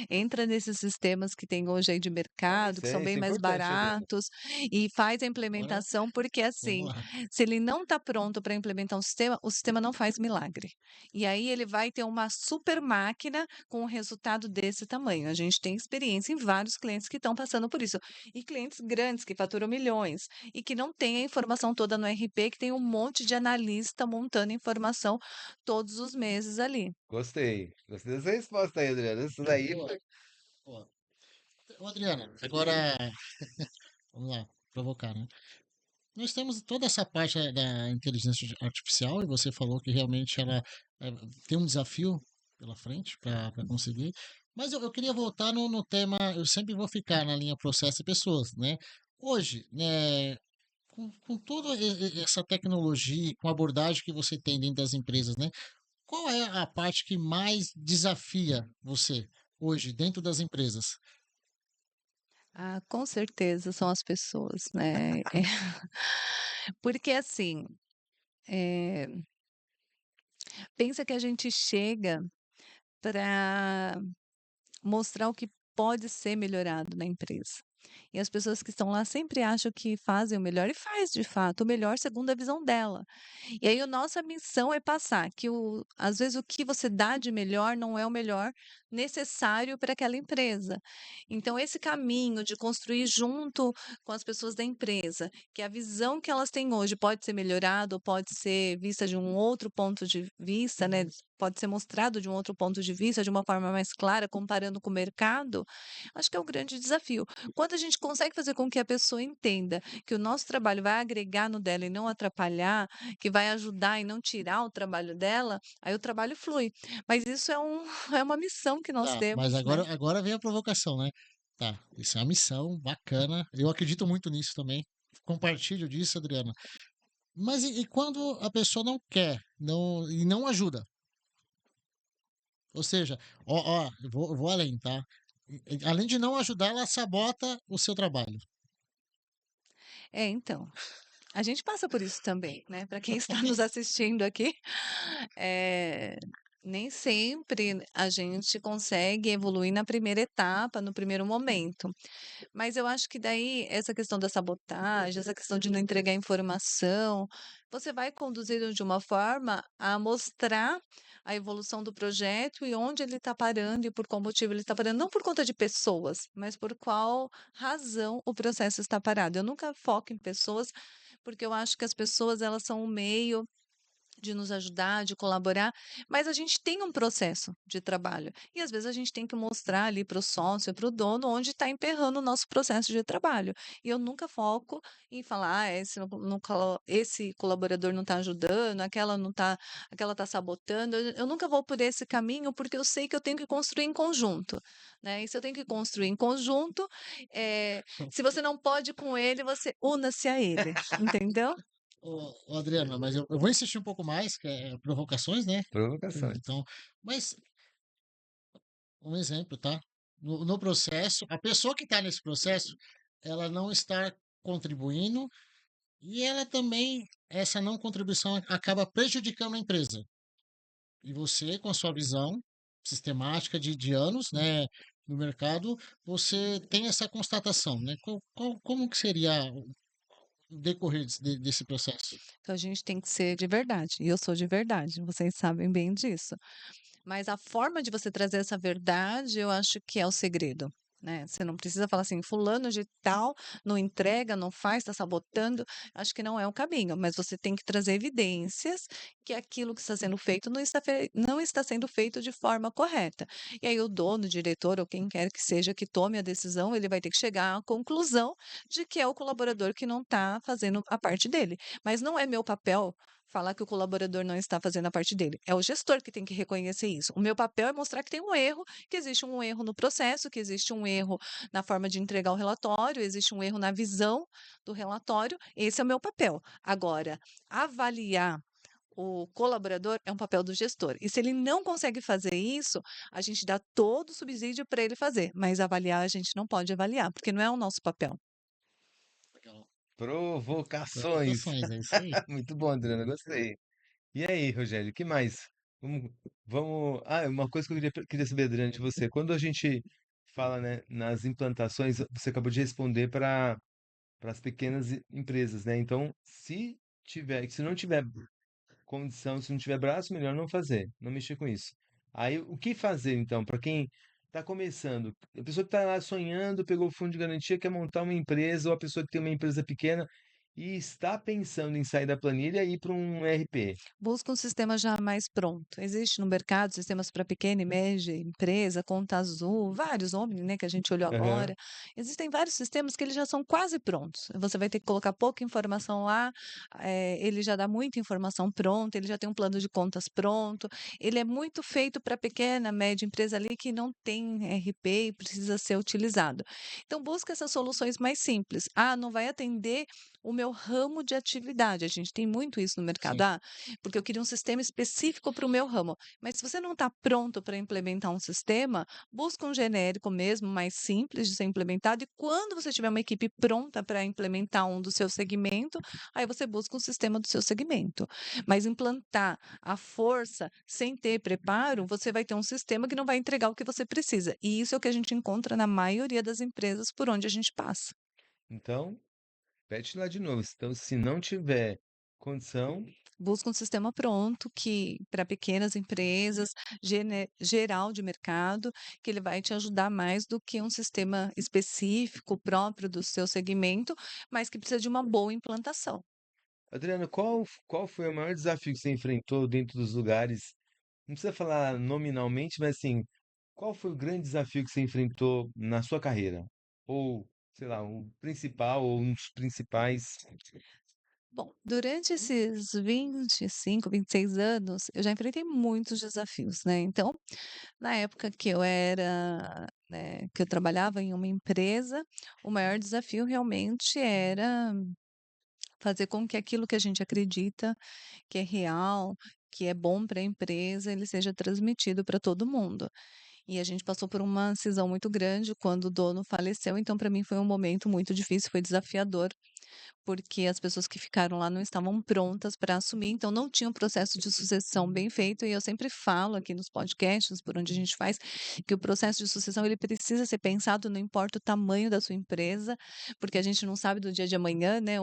Entra nesses sistemas que tem hoje aí de Não, mercado, que são bem isso é mais importante, Adriana. baratos, e faz a Agora, implementação, porque vamos assim, lá. se ele não está pronto para implementar um sistema, o sistema não faz milagre. E aí ele vai ter uma super máquina com um resultado desse tamanho. A gente tem experiência em vários clientes que estão passando por isso. E clientes grandes que faturam milhões e que não têm a informação toda no RP, que tem um monte de analista montando informação todos os meses ali. Gostei. Gostei dessa resposta aí, Adriana. Isso daí Boa, foi. boa. Ô, Adriana, agora, vamos lá, provocar, né? Nós temos toda essa parte da inteligência artificial, e você falou que realmente ela tem um desafio pela frente para conseguir. Mas eu queria voltar no tema, eu sempre vou ficar na linha processo e pessoas, né? Hoje, né, com toda essa tecnologia, com a abordagem que você tem dentro das empresas, né? Qual é a parte que mais desafia você hoje dentro das empresas? Ah, com certeza são as pessoas, né? Porque assim, eh, pensa que a gente chega para mostrar o que pode ser melhorado na empresa. E as pessoas que estão lá sempre acham que fazem o melhor, e faz de fato o melhor segundo a visão dela. E aí a nossa missão é passar que às vezes o que você dá de melhor não é o melhor necessário para aquela empresa. Então esse caminho de construir junto com as pessoas da empresa, que a visão que elas têm hoje pode ser melhorada ou pode ser vista de um outro ponto de vista, né? Pode ser mostrado de um outro ponto de vista, de uma forma mais clara, comparando com o mercado, acho que é o grande desafio. Quando a gente consegue fazer com que a pessoa entenda que o nosso trabalho vai agregar no dela e não atrapalhar, que vai ajudar e não tirar o trabalho dela, aí o trabalho flui. Mas isso é é uma missão que nós Tá, mas temos, né? agora vem a provocação, né? Tá, isso é uma missão bacana. Eu acredito muito nisso também. Compartilho disso, Adriana. Mas e quando a pessoa não quer, e não ajuda? Ou seja, eu vou além, tá? Além de não ajudar, ela sabota o seu trabalho. É, então. A gente passa por isso também, né? Para quem está nos assistindo aqui, eh, nem sempre a gente consegue evoluir na primeira etapa, no primeiro momento. Mas eu acho que daí essa questão da sabotagem, essa questão de não entregar informação, você vai conduzindo de uma forma a mostrar a evolução do projeto e onde ele está parando e por qual motivo ele está parando, não por conta de pessoas, mas por qual razão o processo está parado. Eu nunca foco em pessoas, porque eu acho que as pessoas elas são um meio de nos ajudar, de colaborar, mas a gente tem um processo de trabalho. E às vezes a gente tem que mostrar ali para o sócio, para o dono, onde está emperrando o nosso processo de trabalho. E eu nunca foco em falar, ah, esse colaborador não está ajudando, aquela está sabotando. Eu nunca vou por esse caminho, porque eu sei que eu tenho que construir em conjunto. Né? E se eu tenho que construir em conjunto, se você não pode com ele, você una-se a ele. Entendeu? Ô, Adriana, mas eu vou insistir um pouco mais, que é provocações, né? Provocações. Então, mas um exemplo, tá? No processo, a pessoa que está nesse processo, ela não está contribuindo e ela também, essa não contribuição acaba prejudicando a empresa. E você, com a sua visão sistemática de anos, né, no mercado, você tem essa constatação, né? Como que seria o decorrer desse processo? Então a gente tem que ser de verdade. E eu sou de verdade, vocês sabem bem disso. Mas a forma de você trazer essa verdade, eu acho que é o segredo. Né? Você não precisa falar assim, fulano de tal não entrega, não faz, está sabotando. Acho que não é o caminho, mas você tem que trazer evidências que aquilo que está sendo feito não está sendo feito de forma correta. E aí o dono, o diretor ou quem quer que seja que tome a decisão, ele vai ter que chegar à conclusão de que é o colaborador que não está fazendo a parte dele. Mas não é meu papel falar que o colaborador não está fazendo a parte dele. É o gestor que tem que reconhecer isso. O meu papel é mostrar que tem um erro, que existe um erro no processo, que existe um erro na forma de entregar o relatório, existe um erro na visão do relatório. Esse é o meu papel. Agora, avaliar o colaborador é um papel do gestor. E se ele não consegue fazer isso, a gente dá todo o subsídio para ele fazer, mas avaliar a gente não pode avaliar, porque não é o nosso papel. Legal. Provocações. Provocações, é isso aí. Muito bom, Adriana, gostei. E aí, Rogério, o que mais? Uma coisa que eu queria saber, Adriana, de você. Quando a gente fala, né, nas implantações, você acabou de responder para as pequenas empresas, né? Então, se não tiver condição, se não tiver braço, melhor não fazer, não mexer com isso. Aí, o que fazer, então, para quem está começando? A pessoa que está lá sonhando, pegou o fundo de garantia, quer montar uma empresa, ou a pessoa que tem uma empresa pequena e está pensando em sair da planilha e ir para um RP. Busca um sistema já mais pronto. Existe no mercado sistemas para pequena e média empresa, Conta Azul, vários Omni, né, que a gente olhou Aham. agora. Existem vários sistemas que eles já são quase prontos. Você vai ter que colocar pouca informação lá, ele já dá muita informação pronta, ele já tem um plano de contas pronto. Ele é muito feito para pequena, média empresa ali que não tem RP e precisa ser utilizado. Então busca essas soluções mais simples. Ah, não vai atender o meu ramo de atividade. A gente tem muito isso no mercado. Sim. Ah, porque eu queria um sistema específico para o meu ramo. Mas se você não está pronto para implementar um sistema, busca um genérico mesmo, mais simples de ser implementado. E quando você tiver uma equipe pronta para implementar um do seu segmento, aí você busca um sistema do seu segmento. Mas implantar à força, sem ter preparo, você vai ter um sistema que não vai entregar o que você precisa. E isso é o que a gente encontra na maioria das empresas por onde a gente passa. Então, repete lá de novo. Então, se não tiver condição, Busca um sistema pronto que para pequenas empresas, geral de mercado, que ele vai te ajudar mais do que um sistema específico próprio do seu segmento, mas que precisa de uma boa implantação. Adriano, qual foi o maior desafio que você enfrentou dentro dos lugares? Não precisa falar nominalmente, mas assim, qual foi o grande desafio que você enfrentou na sua carreira? Ou, sei lá, o principal ou um dos principais? Bom, durante esses 25, 26 anos, eu já enfrentei muitos desafios, né? Então, na época que eu era, né, que eu trabalhava em uma empresa, o maior desafio realmente era fazer com que aquilo que a gente acredita que é real, que é bom para a empresa, ele seja transmitido para todo mundo. E a gente passou por uma cisão muito grande quando o dono faleceu, então para mim foi um momento muito difícil, foi desafiador, porque as pessoas que ficaram lá não estavam prontas para assumir, então não tinha um processo de sucessão bem feito, e eu sempre falo aqui nos podcasts, por onde a gente faz, que o processo de sucessão ele precisa ser pensado, não importa o tamanho da sua empresa, porque a gente não sabe do dia de amanhã, né?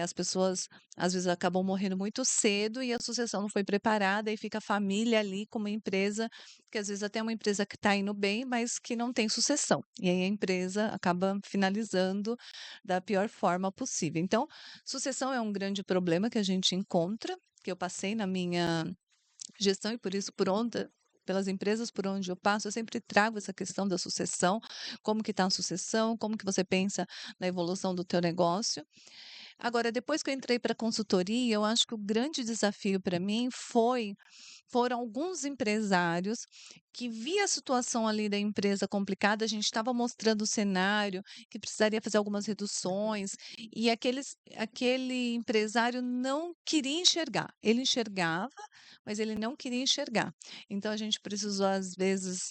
As pessoas às vezes acabam morrendo muito cedo e a sucessão não foi preparada e fica a família ali com uma empresa que às vezes até é uma empresa que está indo bem, mas que não tem sucessão. E aí a empresa acaba finalizando da pior forma possível. Então, sucessão é um grande problema que a gente encontra, que eu passei na minha gestão e por isso pelas empresas por onde eu passo, eu sempre trago essa questão da sucessão, como que está a sucessão, como que você pensa na evolução do teu negócio. Agora, depois que eu entrei para a consultoria, eu acho que o grande desafio para mim foram alguns empresários que via a situação ali da empresa complicada, a gente estava mostrando o cenário, que precisaria fazer algumas reduções, e aquele empresário não queria enxergar. Ele enxergava, mas ele não queria enxergar. Então a gente precisou, às vezes,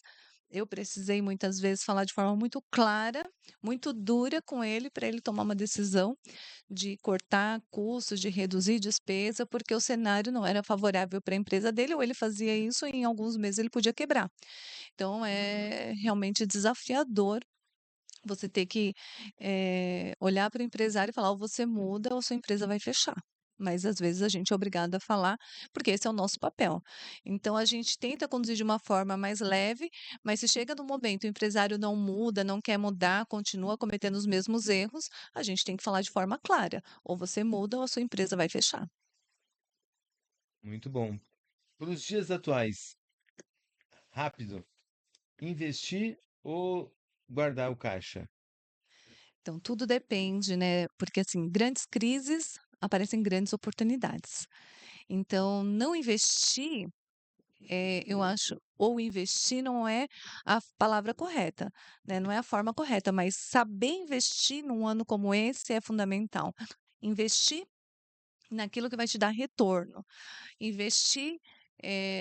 eu precisei muitas vezes falar de forma muito clara, muito dura com ele, para ele tomar uma decisão de cortar custos, de reduzir despesa, porque o cenário não era favorável para a empresa dele, ou ele fazia isso e em alguns meses ele podia quebrar. Então é realmente desafiador você ter que olhar para o empresário e falar, ou você muda ou sua empresa vai fechar. Mas às vezes a gente é obrigado a falar, porque esse é o nosso papel. Então a gente tenta conduzir de uma forma mais leve, mas se chega no momento o empresário não muda, não quer mudar, continua cometendo os mesmos erros, a gente tem que falar de forma clara. Ou você muda ou a sua empresa vai fechar. Muito bom. Para os dias atuais, rápido, investir ou guardar o caixa? Então tudo depende, né? Porque assim, grandes crises aparecem grandes oportunidades. Então, não investir, eu acho, ou investir não é a palavra correta, né? Não é a forma correta, mas saber investir num ano como esse é fundamental. Investir naquilo que vai te dar retorno. Investir,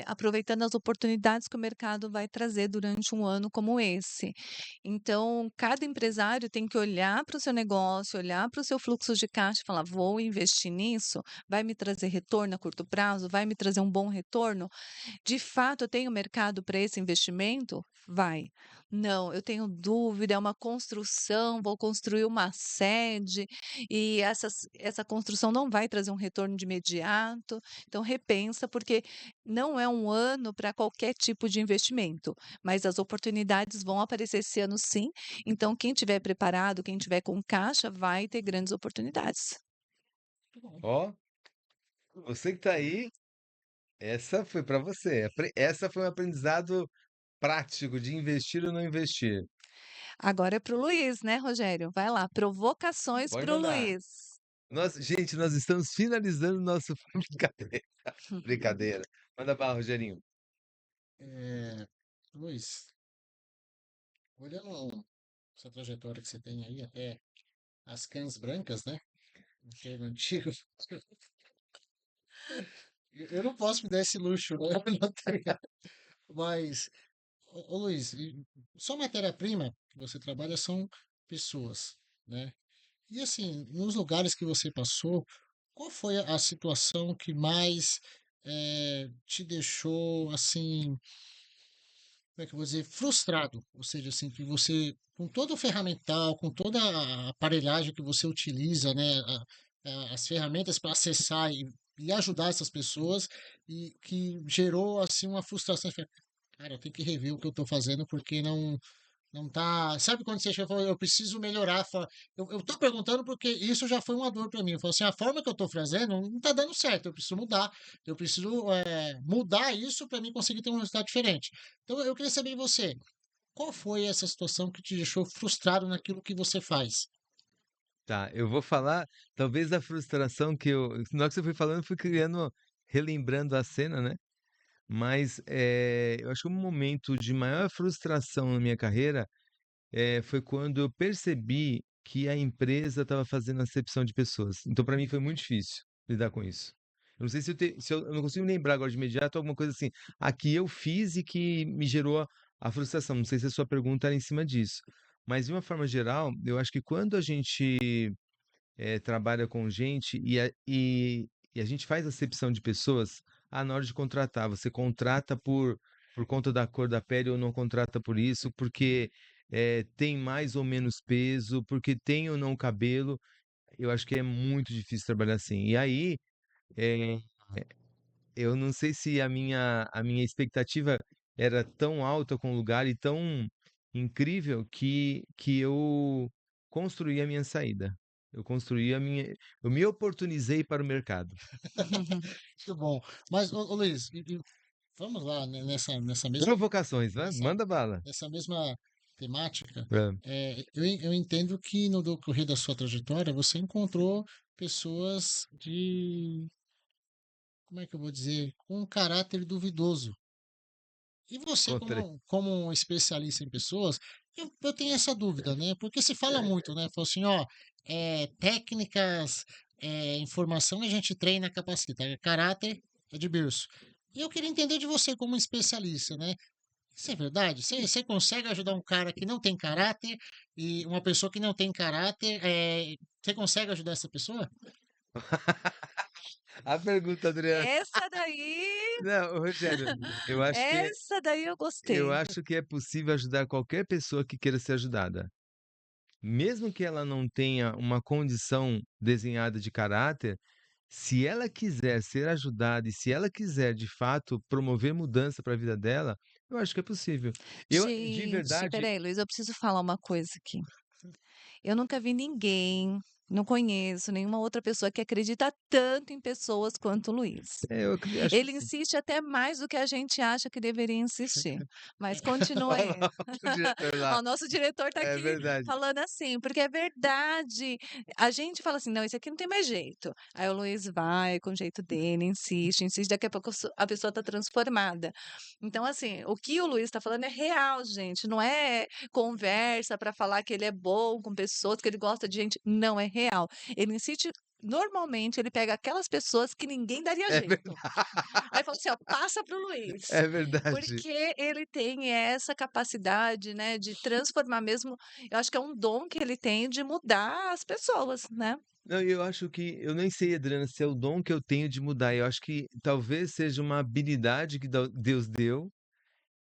aproveitando as oportunidades que o mercado vai trazer durante um ano como esse. Então, cada empresário tem que olhar para o seu negócio, olhar para o seu fluxo de caixa e falar: vou investir nisso, vai me trazer retorno a curto prazo, vai me trazer um bom retorno. De fato, eu tenho mercado para esse investimento? Vai. Não, eu tenho dúvida, é uma construção, vou construir uma sede e essa construção não vai trazer um retorno de imediato. Então, repensa, porque não é um ano para qualquer tipo de investimento, mas as oportunidades vão aparecer esse ano sim. Então, quem tiver preparado, quem tiver com caixa, vai ter grandes oportunidades. Muito bom. Ó, você que tá aí, essa foi para você. Essa foi um aprendizado prático de investir ou não investir. Agora é para o Luiz, né, Rogério? Vai lá, provocações Pode para o mandar. Luiz. Gente, nós estamos finalizando nosso brincadeira. Brincadeira. Manda bala, Rogerinho. É, Luiz, olhando essa trajetória que você tem aí até as cães brancas, né? Um termo antigo. Eu não posso me dar esse luxo, né? Não tenho. Mas, ô Luiz, sua matéria-prima que você trabalha são pessoas, né? E assim, nos lugares que você passou, qual foi a situação que mais te deixou assim, como é que eu vou dizer, frustrado? Ou seja, assim, que você, com todo o ferramental, com toda a aparelhagem que você utiliza, né, as ferramentas para acessar e ajudar essas pessoas, e que gerou assim uma frustração. Você fala, cara, eu tenho que rever o que eu estou fazendo porque não tá. Sabe quando você chega e fala, eu preciso melhorar? Eu tô perguntando porque isso já foi uma dor para mim. Eu falo assim, a forma que eu tô fazendo não tá dando certo, eu preciso mudar, eu preciso mudar isso para mim conseguir ter um resultado diferente. Então eu queria saber de você, qual foi essa situação que te deixou frustrado naquilo que você faz? Tá, eu vou falar, talvez da frustração que eu. Na hora que você foi falando, eu fui criando, relembrando a cena, né? Mas eu acho que um momento de maior frustração na minha carreira foi quando eu percebi que a empresa estava fazendo acepção de pessoas. Então, para mim, foi muito difícil lidar com isso. Eu não sei se eu não consigo lembrar agora de imediato alguma coisa assim, a que eu fiz e que me gerou a frustração. Não sei se a sua pergunta era em cima disso. Mas, de uma forma geral, eu acho que quando a gente trabalha com gente e a gente faz acepção de pessoas, na hora de contratar, você contrata por conta da cor da pele ou não contrata por isso, porque tem mais ou menos peso, porque tem ou não cabelo. Eu acho que é muito difícil trabalhar assim. E aí, eh, eu não sei se a minha expectativa era tão alta com o lugar e tão incrível que eu construí a minha saída. Eu me oportunizei para o mercado. Muito bom. Mas, ô Luiz, vamos lá, né, nessa mesma, Provocações, né? nessa, Manda bala. nessa mesma temática. É, Eu entendo que no decorrer da sua trajetória você encontrou pessoas de, como é que eu vou dizer, com um caráter duvidoso. E você, encontrei. como um especialista em pessoas, eu tenho essa dúvida, né? Porque se fala muito, né? Fala assim, ó, técnicas, informação a gente treina, capacita, caráter é de berço. E eu queria entender de você como um especialista, né? Isso é verdade? Você consegue ajudar um cara que não tem caráter e uma pessoa que não tem caráter, você consegue ajudar essa pessoa? A pergunta, Adriana. Essa daí, Não, Rogério, eu acho que essa daí eu eu gostei. acho que é possível ajudar qualquer pessoa que queira ser ajudada. Mesmo que ela não tenha uma condição desenhada de caráter, se ela quiser ser ajudada e se ela quiser de fato promover mudança para a vida dela, eu acho que é possível. Eu, de Gente, verdade, peraí, Luiz, eu preciso falar uma coisa aqui. Eu nunca vi ninguém Não conheço nenhuma outra pessoa que acredita tanto em pessoas quanto o Luiz. Acho que Ele sim. insiste até mais do que a gente acha que deveria insistir, mas Olha continue. lá, o diretor lá. Ó, o nosso diretor está É aqui verdade. falando assim, porque é verdade. A gente fala assim: "Não, isso aqui não tem mais jeito". Aí o Luiz vai com o jeito dele, insiste, insiste, daqui a pouco a pessoa está transformada. Então, assim, o que o Luiz está falando é real, gente, não é conversa para falar que ele é bom com pessoas, que ele gosta de gente, não, é real. Ele insiste normalmente ele pega aquelas pessoas que ninguém daria É jeito. verdade. Aí fala assim: "Ó, passa para o Luiz", É verdade. porque ele tem essa capacidade, né, de transformar mesmo, eu acho que é um dom que ele tem de mudar as pessoas, né. Não, e eu acho que eu nem sei, Adriana, se é o dom que eu tenho de mudar. Eu acho que talvez seja uma habilidade que Deus deu,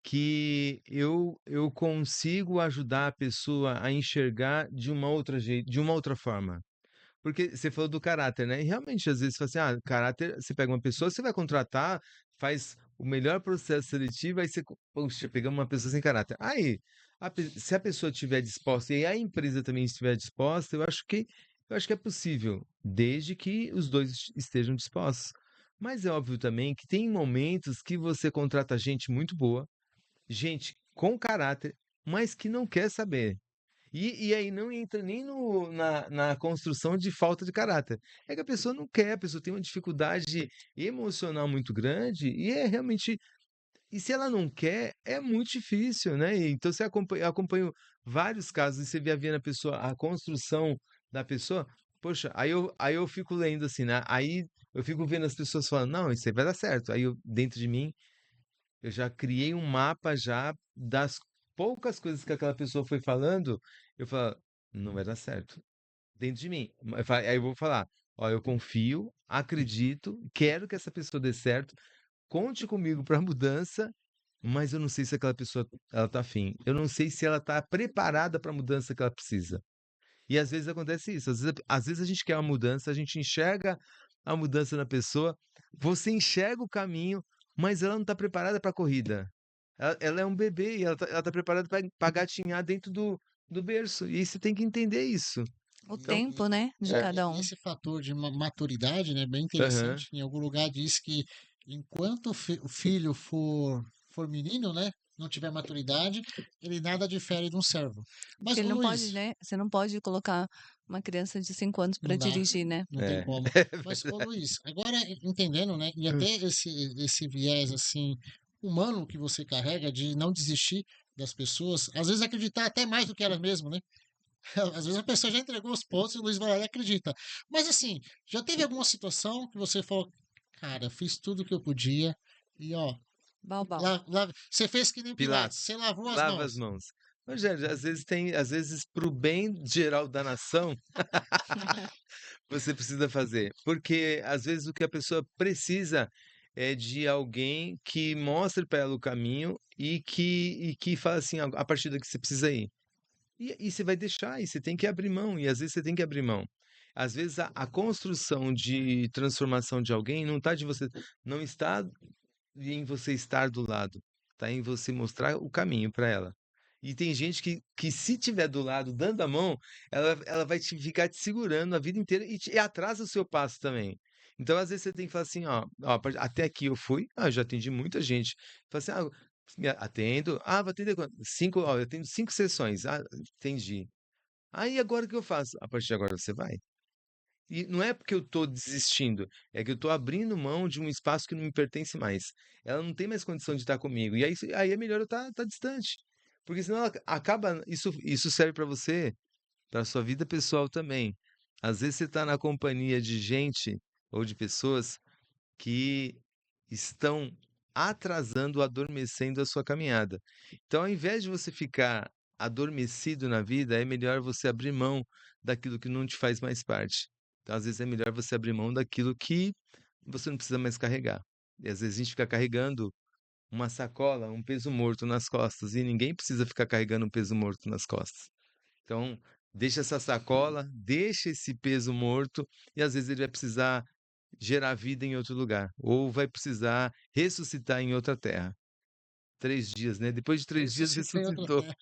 que eu consigo ajudar a pessoa a enxergar de uma outra forma. Porque você falou do caráter, né? E realmente, às vezes, você fala assim, caráter, você pega uma pessoa, você vai contratar, faz o melhor processo seletivo, aí você, poxa, pegamos uma pessoa sem caráter. Aí, se a pessoa estiver disposta e a empresa também estiver disposta, eu acho que é possível, desde que os dois estejam dispostos. Mas é óbvio também que tem momentos que você contrata gente muito boa, gente com caráter, mas que não quer saber. E aí não entra nem na construção de falta de caráter. É que a pessoa não quer, a pessoa tem uma dificuldade emocional muito grande e é realmente. E se ela não quer, é muito difícil, né? Então você acompanha, eu acompanho vários casos e você vê na pessoa a construção da pessoa. Poxa, aí eu fico lendo assim, né? Aí eu fico vendo as pessoas falando, não, isso aí vai dar certo. Aí eu, dentro de mim, eu já criei um mapa já das poucas coisas que aquela pessoa foi falando, eu falo, não vai dar certo. Dentro de mim. Aí eu vou falar, ó, eu confio, acredito, quero que essa pessoa dê certo, conte comigo para mudança, mas eu não sei se aquela pessoa ela tá afim. Eu não sei se ela tá preparada para a mudança que ela precisa. E às vezes acontece isso. Às vezes a gente quer uma mudança, a gente enxerga a mudança na pessoa, você enxerga o caminho, mas ela não está preparada para a corrida. Ela é um bebê e ela tá preparada para gatinhar dentro do berço. E você tem que entender isso. O Então, tempo, né, de é, cada E um. esse fator de maturidade, né, bem aham, interessante. Em algum lugar diz que enquanto o filho for menino, né, não tiver maturidade, ele nada difere de um servo. Mas, Porque ele ô não pode, Luiz, né, você não pode colocar uma criança de 5 anos para não dá, dirigir, né. não tem é, como. é Mas, ô verdade. Luiz, agora entendendo, né, e até esse viés assim humano que você carrega de não desistir das pessoas, às vezes acreditar até mais do que elas mesmas, né? Às vezes a pessoa já entregou os pontos e o Luiz vai lá e acredita. Mas assim, já teve alguma situação que você falou, cara, fiz tudo o que eu podia e ó, Baobau. você fez que nem Pilatos, Pilatos, você lavou as lava as mãos. mãos. Rogério, às vezes pro bem geral da nação, você precisa fazer. Porque às vezes o que a pessoa precisa é de alguém que mostre para ela o caminho e que fala assim, a partir daqui você precisa ir. E você vai deixar, e você tem que abrir mão, e às vezes você tem que abrir mão. Às vezes a construção de transformação de alguém não está em você estar do lado, tá em você mostrar o caminho para ela. E tem gente que se tiver do lado dando a mão, ela vai ficar te segurando a vida inteira e atrasa o seu passo também. Então, às vezes, você tem que falar assim, ó, até aqui eu fui, eu já atendi muita gente. Fala assim, atendo, vou atender quanto? Cinco, ó, eu atendo 5 sessões, entendi. Aí agora o que eu faço? A partir de agora você vai. E não é porque eu estou desistindo, é que eu estou abrindo mão de um espaço que não me pertence mais. Ela não tem mais condição de estar comigo. E aí é melhor eu estar distante. Porque senão ela acaba. Isso serve para você, para sua vida pessoal também. Às vezes você está na companhia de gente ou de pessoas que estão atrasando, adormecendo a sua caminhada. Então, ao invés de você ficar adormecido na vida, é melhor você abrir mão daquilo que não te faz mais parte. Então, às vezes é melhor você abrir mão daquilo que você não precisa mais carregar. E às vezes a gente fica carregando uma sacola, um peso morto nas costas, e ninguém precisa ficar carregando um peso morto nas costas. Então, deixa essa sacola, deixa esse peso morto, e às vezes ele vai precisar gerar vida em outro lugar, ou vai precisar ressuscitar em outra terra. 3 dias, né, depois de 3 dias Ressuscitei outra ressuscitou.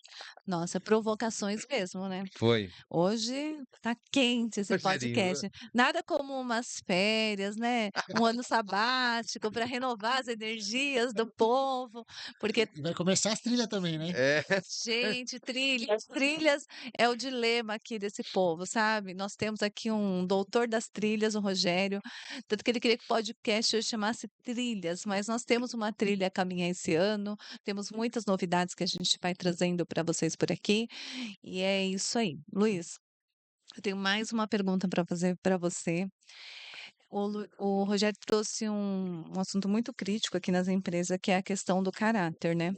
Nossa, provocações mesmo, né. Foi. Hoje tá quente esse Rogerinho, podcast. Nada como umas férias, né, um ano sabático para renovar as energias do povo, porque e vai começar as trilhas também, né? é. gente, trilhas é o dilema aqui desse povo, sabe. Nós temos aqui um doutor das trilhas, o Rogério, tanto que ele queria que o podcast hoje chamasse Trilhas, mas nós temos uma trilha a caminhar esse ano, temos muitas novidades que a gente vai trazendo para vocês por aqui, e é isso aí. Luiz, eu tenho mais uma pergunta para fazer para você. O Rogério trouxe um assunto muito crítico aqui nas empresas, que é a questão do caráter, né.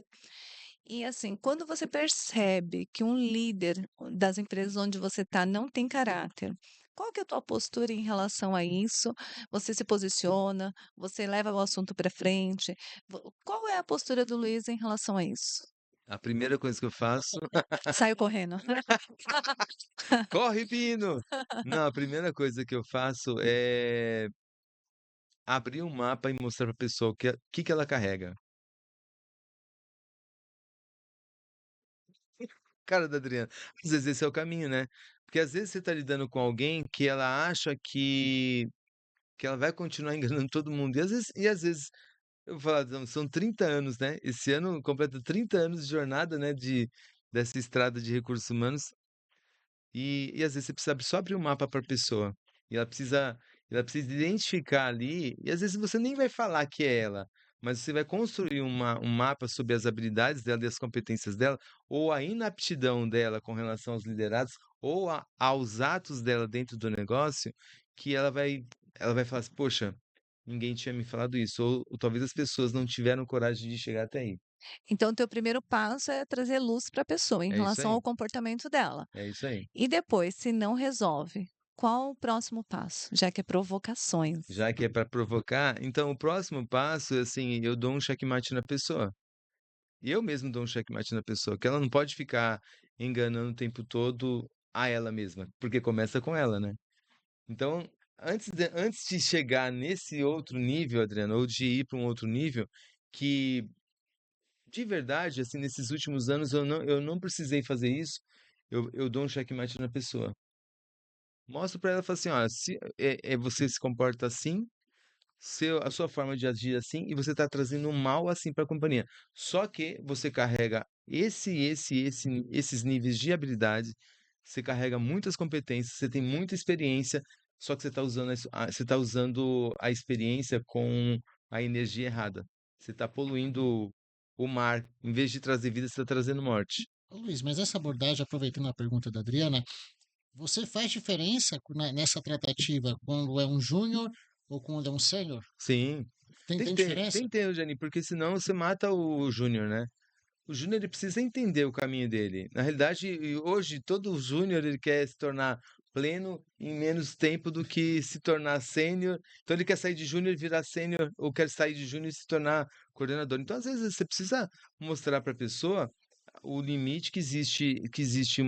E assim, quando você percebe que um líder das empresas onde você está não tem caráter, qual que é a tua postura em relação a isso? Você se posiciona? Você leva o assunto para frente? Qual é a postura do Luiz em relação a isso? A primeira coisa que eu faço: Saiu correndo. "Corre, Pino!". Não, a primeira coisa que eu faço é abrir um mapa e mostrar pra pessoa o que que ela carrega. Cara da Adriana, às vezes esse é o caminho, né, porque às vezes você tá lidando com alguém que ela acha que ela vai continuar enganando todo mundo, e às vezes eu vou falar, são 30 anos, né, esse ano completa 30 anos de jornada, né, dessa estrada de recursos humanos. E às vezes você precisa só abrir o mapa para a pessoa, e ela precisa identificar ali, e às vezes você nem vai falar que é ela, mas você vai construir um mapa sobre as habilidades dela e as competências dela, ou a inaptidão dela com relação aos liderados, ou aos atos dela dentro do negócio, que ela vai falar assim: "Poxa, ninguém tinha me falado isso", ou talvez as pessoas não tiveram coragem de chegar até aí. Então, o teu primeiro passo é trazer luz para a pessoa em É isso relação aí, ao comportamento dela. é isso aí. E depois, se não resolve, qual o próximo passo? Já que é provocações. Já que é para provocar, então o próximo passo, assim, eu dou um checkmate na pessoa. E eu mesmo dou um checkmate na pessoa, que ela não pode ficar enganando o tempo todo a ela mesma, porque começa com ela, né. Então, antes de chegar nesse outro nível, Adriano, ou de ir para um outro nível, que de verdade, assim, nesses últimos anos eu não precisei fazer isso, eu dou um checkmate na pessoa. Mostro para ela, falo assim: "Olha, se você se comporta assim, a sua forma de agir assim, e você está trazendo um mal assim para a companhia. Só que você carrega esses níveis de habilidade, você carrega muitas competências, você tem muita experiência, só que você tá usando a experiência com a energia errada. Você está poluindo o mar, em vez de trazer vida, você está trazendo morte. Ô, Luiz, mas essa abordagem, aproveitando a pergunta da Adriana, você faz diferença nessa tratativa quando é um júnior ou quando é um sênior? Sim, Tem tem diferença? que ter, Eugênio, porque senão você mata o júnior, né? O júnior ele precisa entender o caminho dele. Na realidade, hoje todo júnior ele quer se tornar pleno em menos tempo do que se tornar sênior. Então ele quer sair de júnior e virar sênior, ou quer sair de júnior e se tornar coordenador. Então às vezes você precisa mostrar para a pessoa o limite que existe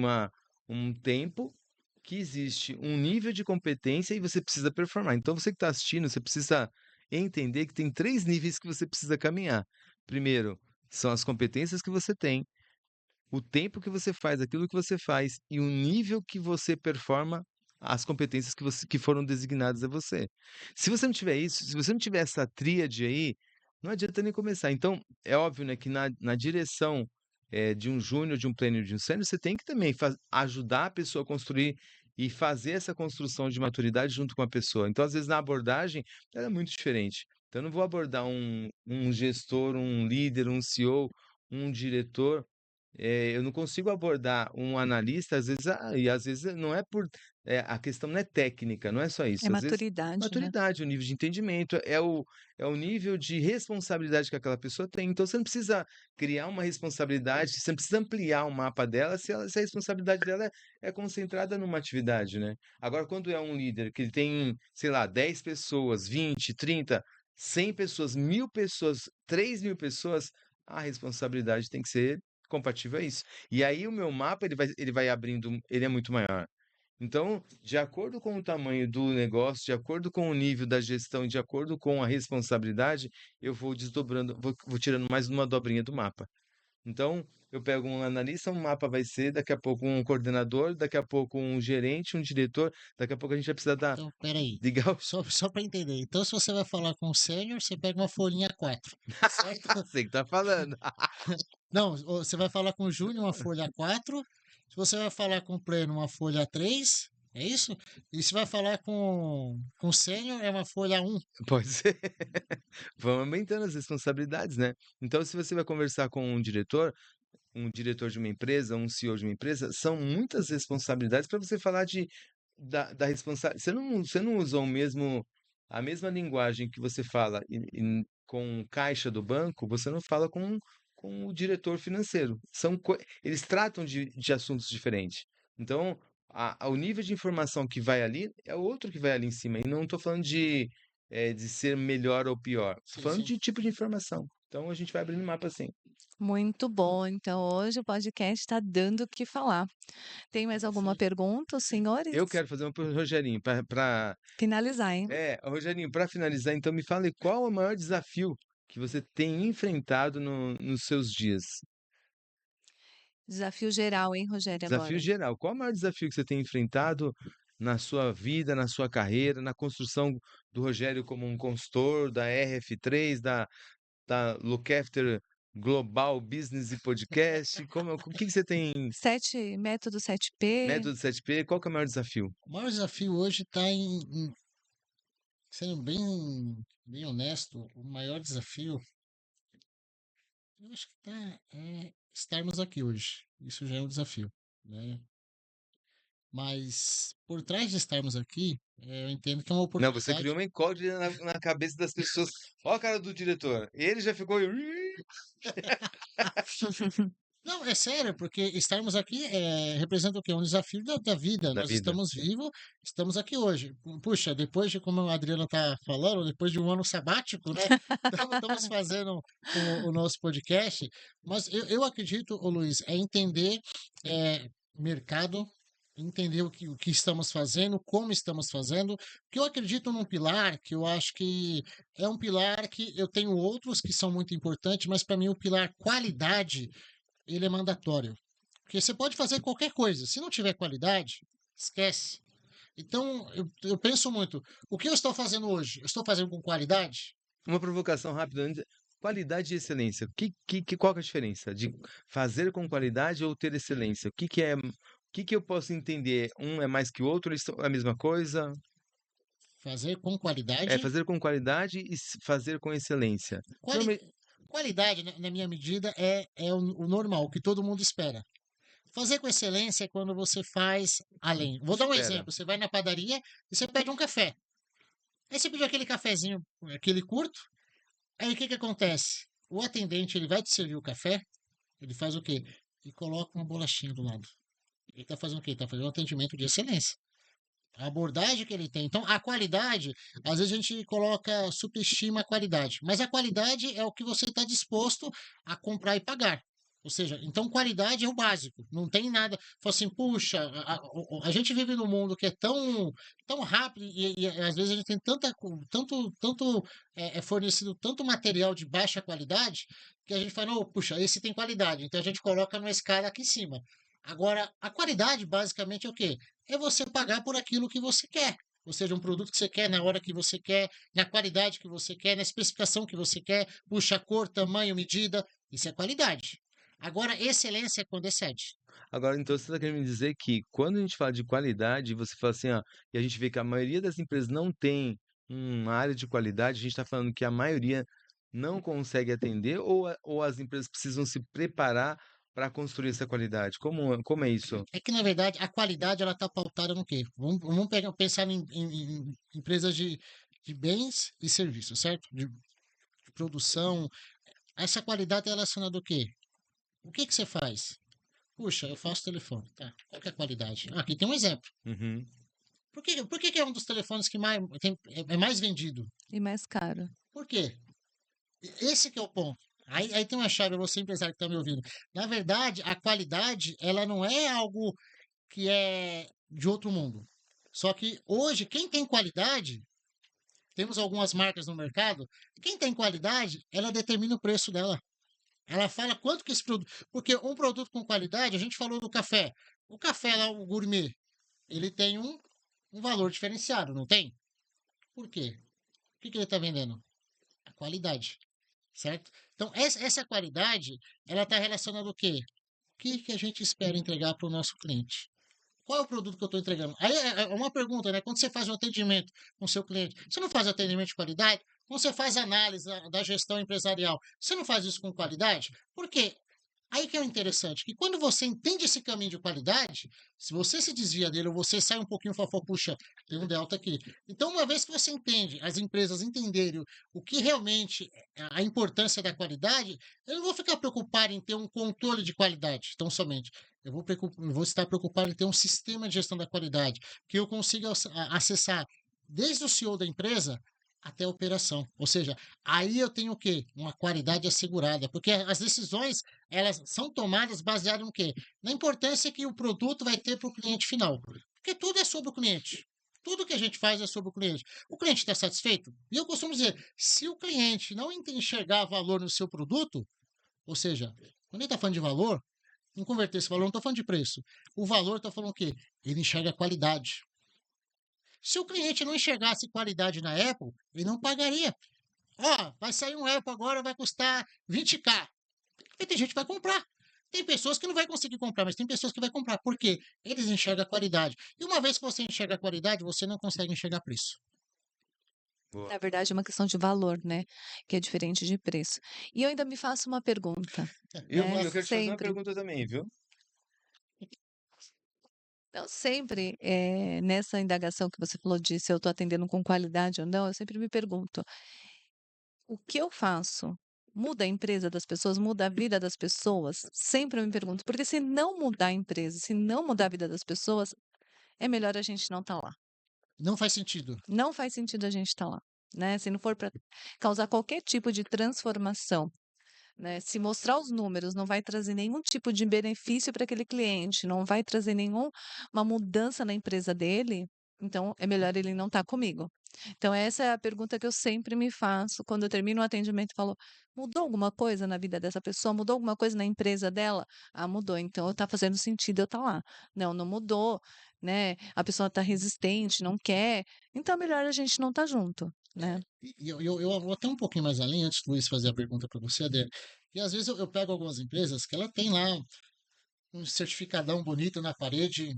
um tempo, que existe um nível de competência e você precisa performar. Então você que está assistindo, você precisa entender que tem 3 níveis que você precisa caminhar. Primeiro, são as competências que você tem, o tempo que você faz aquilo que você faz e o nível que você performa as competências que foram designadas a você. Se você não tiver isso, se você não tiver essa tríade aí, não adianta nem começar. Então, é óbvio, né, que na direção, de um júnior, de um pleno e de um sênior, você tem que também ajudar a pessoa a construir e fazer essa construção de maturidade junto com a pessoa. Então, às vezes, na abordagem, ela é muito diferente. Então, eu não vou abordar um gestor, um líder, um CEO, um diretor, eu não consigo abordar um analista, às vezes não é a questão não é técnica, não é só É isso, às vezes maturidade, né? maturidade, o nível de entendimento, é o nível de responsabilidade que aquela pessoa tem. Então você não precisa criar uma responsabilidade, você não precisa ampliar o mapa dela se a responsabilidade dela é concentrada numa atividade, né. Agora quando é um líder que ele tem, sei lá, 10 pessoas, 20, 30, 100 pessoas, 1000 pessoas, 3.000 pessoas, a responsabilidade tem que ser compatível a isso. E aí o meu mapa ele vai abrindo, ele é muito maior. Então, de acordo com o tamanho do negócio, de acordo com o nível da gestão, de acordo com a responsabilidade, eu vou desdobrando, vou tirando mais uma dobrinha do mapa. Então, eu pego um analista, um mapa vai ser, daqui a pouco um coordenador, daqui a pouco um gerente, um diretor, daqui a pouco a gente vai precisar Então, peraí. ligar Só para entender. Então, se você vai falar com o sênior, você pega uma folhinha 4, certo? Você que tá falando. Não, você vai falar com o júnior, uma folha 4. Se você vai falar com o pleno, uma folha 3. É isso? E se vai falar com o sênior, é uma folha 1. Pode ser. Vão aumentando as responsabilidades, né? Então, se você vai conversar com um diretor de uma empresa, um CEO de uma empresa, são muitas responsabilidades para você falar da responsabilidade. Você não usa a mesma linguagem que você fala com o caixa do banco, você não fala com o diretor financeiro. Eles tratam de assuntos diferentes. Então, o nível de informação que vai ali é outro que vai ali em cima. E não estou falando de ser melhor ou pior. Estou Sim, falando sim. de tipo de informação. Então, a gente vai abrindo mapa assim. Muito bom. Então, hoje o podcast está dando o que falar. Tem mais alguma Sim. pergunta, os senhores? Eu quero fazer uma para o Rogerinho, para Finalizar, hein? Rogerinho, para finalizar, então me fale qual é o maior desafio que você tem enfrentado nos seus dias? Desafio geral, hein, Rogério, Desafio agora. geral. Qual é o maior desafio que você tem enfrentado na sua vida, na sua carreira, na construção do Rogério como um consultor da RF3, da Look After Global Business e Podcast? O que você tem? Método 7P. Método 7P, qual que é o maior desafio? O maior desafio hoje está sendo bem honesto, o maior desafio, eu acho que estarmos aqui hoje. Isso já é um desafio, né? Mas por trás de estarmos aqui, eu entendo que é uma Não, você criou oportunidade. uma incógnita na cabeça das pessoas. Ó a cara do diretor. Ele já ficou. Não, é sério, porque estarmos aqui representa o quê? Um desafio da vida. Da Nós vida. estamos vivos, estamos aqui hoje. Puxa, depois de, como a Adriana está falando, depois de um ano sabático, né? Estamos fazendo o nosso podcast, mas eu acredito, ô Luiz, é entender mercado, entender o que estamos fazendo, como estamos fazendo, porque eu acredito num pilar que eu acho que é um pilar que eu tenho outros que são muito importantes, mas para mim o pilar qualidade ele é mandatório. Porque você pode fazer qualquer coisa. Se não tiver qualidade, esquece. Então, eu penso muito, o que eu estou fazendo hoje? Eu estou fazendo com qualidade? Uma provocação rápida antes. Qualidade e excelência. Qual que é a diferença de fazer com qualidade ou ter excelência? O que eu posso entender? Um é mais que o outro? Eles são a mesma coisa? Fazer com É qualidade. fazer com qualidade e fazer com excelência. Quali, Normalmente, qualidade, na minha medida, é o normal, o que todo mundo espera. Fazer com excelência é quando você faz além. Vou dar um espera. exemplo. Você vai na padaria e você pede um café. Aí você pediu aquele cafezinho, aquele curto. Aí o que que acontece? O atendente ele vai te servir o café. Ele faz o quê? Ele coloca uma bolachinha do lado. Ele está fazendo o quê? Está fazendo um atendimento de excelência. A abordagem que ele tem. Então, a qualidade, às vezes a gente coloca, superestima a qualidade, mas a qualidade é o que você está disposto a comprar e pagar. Ou seja, então qualidade é o básico, não tem nada. Fala assim, puxa, a gente vive num mundo que é tão rápido e às vezes a gente tem tanto fornecido tanto material de baixa qualidade que a gente fala, não, puxa, esse tem qualidade, então a gente coloca numa escala aqui em cima. Agora, a qualidade basicamente é o quê? É você pagar por aquilo que você quer. Ou seja, um produto que você quer na hora que você quer, na qualidade que você quer, na especificação que você quer, puxa cor, tamanho, medida. Isso é qualidade. Agora, excelência é quando excede. Agora, então, você está querendo me dizer que quando a gente fala de qualidade, você fala assim, ó, e a gente vê que a maioria das empresas não tem uma área de qualidade, a gente está falando que a maioria não consegue atender ou as empresas precisam se preparar para construir essa qualidade? Como é isso? É que, na verdade, a qualidade ela está pautada no quê? Vamos pensar em empresas de bens e serviços, certo? De produção. Essa qualidade está relacionada ao quê? O que que você faz? Puxa, eu faço telefone. Tá. Qual que é a qualidade? Ah, aqui tem um exemplo. Uhum. Por que é um dos telefones que é mais vendido? E mais caro. Por quê? Esse que é o ponto. Aí tem uma chave, você empresário que está me ouvindo. Na verdade, a qualidade, ela não é algo. que é de outro mundo. Só que hoje, quem tem qualidade, temos algumas marcas no mercado, quem tem qualidade, ela determina o preço dela. Ela fala quanto que esse produto. Porque um produto com qualidade, a gente falou do café. O café lá, o gourmet, ele tem um valor diferenciado, não tem? Por quê? O que, que ele está vendendo? A qualidade, certo? Então, essa qualidade, ela está relacionada ao quê? O que, que a gente espera entregar para o nosso cliente? Qual é o produto que eu estou entregando? Aí é uma pergunta, né? Quando você faz um atendimento com o seu cliente, você não faz atendimento de qualidade? Quando você faz análise da gestão empresarial, você não faz isso com qualidade? Por quê? Aí que é o interessante, que quando você entende esse caminho de qualidade, se você se desvia dele ou você sai um pouquinho fala, puxa, tem um delta aqui. Então, uma vez que você entende, as empresas entenderem o que realmente é a importância da qualidade, eu não vou ficar preocupado em ter um controle de qualidade, tão somente. Eu vou estar preocupado em ter um sistema de gestão da qualidade, que eu consiga acessar desde o CEO da empresa até a operação. Ou seja, aí eu tenho o quê? Uma qualidade assegurada, porque as decisões elas são tomadas baseadas no quê? Na importância que o produto vai ter para o cliente final. Porque tudo é sobre o cliente. Tudo que a gente faz é sobre o cliente. O cliente está satisfeito? E eu costumo dizer, se o cliente não enxergar valor no seu produto, ou seja, quando ele está falando de valor, não converter esse valor, não estou falando de preço. O valor está falando o quê? Ele enxerga a qualidade. Se o cliente não enxergasse qualidade na Apple, ele não pagaria. Ó, vai sair um Apple agora, vai custar 20k. E tem gente que vai comprar. Tem pessoas que não vai conseguir comprar, mas tem pessoas que vai comprar. Por quê? Eles enxergam a qualidade. E uma vez que você enxerga a qualidade, você não consegue enxergar preço. Boa. Na verdade, é uma questão de valor, né? Que é diferente de preço. E eu ainda me faço uma pergunta, né? Eu quero te fazer uma Sempre. pergunta também, viu? Não, sempre, nessa indagação que você falou de se eu estou atendendo com qualidade ou não, eu sempre me pergunto: o que eu faço muda a empresa das pessoas, muda a vida das pessoas? Sempre eu me pergunto, porque se não mudar a empresa, se não mudar a vida das pessoas, é melhor a gente não estar lá. Não faz sentido. Não faz sentido a gente estar lá, né? Se não for para causar qualquer tipo de transformação, né? Se mostrar os números não vai trazer nenhum tipo de benefício para aquele cliente, não vai trazer nenhuma mudança na empresa dele, então é melhor ele não estar comigo. Então, essa é a pergunta que eu sempre me faço quando eu termino o atendimento e falo: mudou alguma coisa na vida dessa pessoa? Mudou alguma coisa na empresa dela? Ah, mudou, então está fazendo sentido eu estar lá. Não, não mudou, né? A pessoa está resistente, não quer, então é melhor a gente não estar junto, né? E eu vou até um pouquinho mais além, antes do Luiz fazer a pergunta para você, Adriano. E às vezes eu pego algumas empresas que ela tem lá um certificadão bonito na parede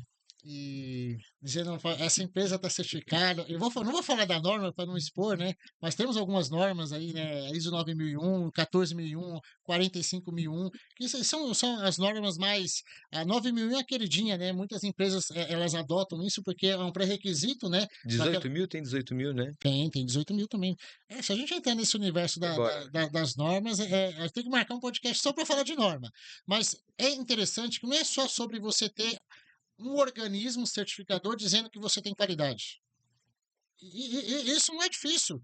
e dizendo essa empresa está certificada. Não vou falar da norma para não expor, né? Mas temos algumas normas aí, né? ISO 9001, 14001, 45001, que são as normas mais. A 9001 é queridinha, né? Muitas empresas elas adotam isso porque é um pré-requisito, né? 18 mil? Tem 18 mil, né? Tem 18 mil também. Se a gente entrar nesse universo Bora. das normas, tem que marcar um podcast só para falar de norma. Mas é interessante que não é só sobre você ter um organismo certificador dizendo que você tem qualidade. E isso não é difícil.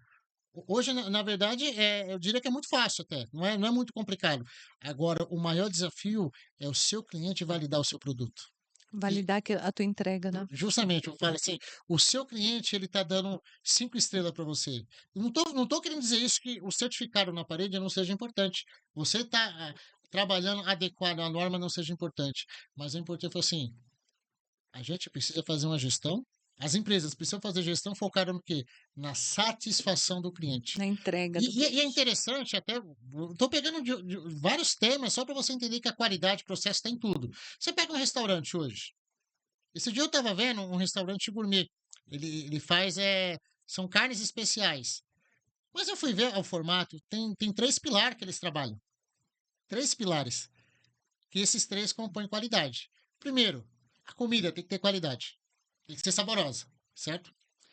Hoje, na verdade, eu diria que é muito fácil até, não é muito complicado. Agora, o maior desafio é o seu cliente validar o seu produto. E, Validar a tua entrega, né? justamente, eu falo assim, o seu cliente ele está dando 5 estrelas para você. Não tô querendo dizer isso que o certificado na parede não seja importante. Você está trabalhando adequado à norma não seja importante. Mas é importante assim, a gente precisa fazer uma gestão. As empresas precisam fazer gestão focada no quê? Na satisfação do cliente. Na entrega do E é cliente. interessante, até estou pegando de vários temas só para você entender que a qualidade, processo está em tudo. Você pega um restaurante hoje. Esse dia eu estava vendo um restaurante gourmet. Ele faz, são carnes especiais. Mas eu fui ver o formato, tem 3 pilares que eles trabalham. 3 pilares, que esses 3 compõem qualidade. Primeiro, a comida tem que ter qualidade. Tem que ser saborosa, certo?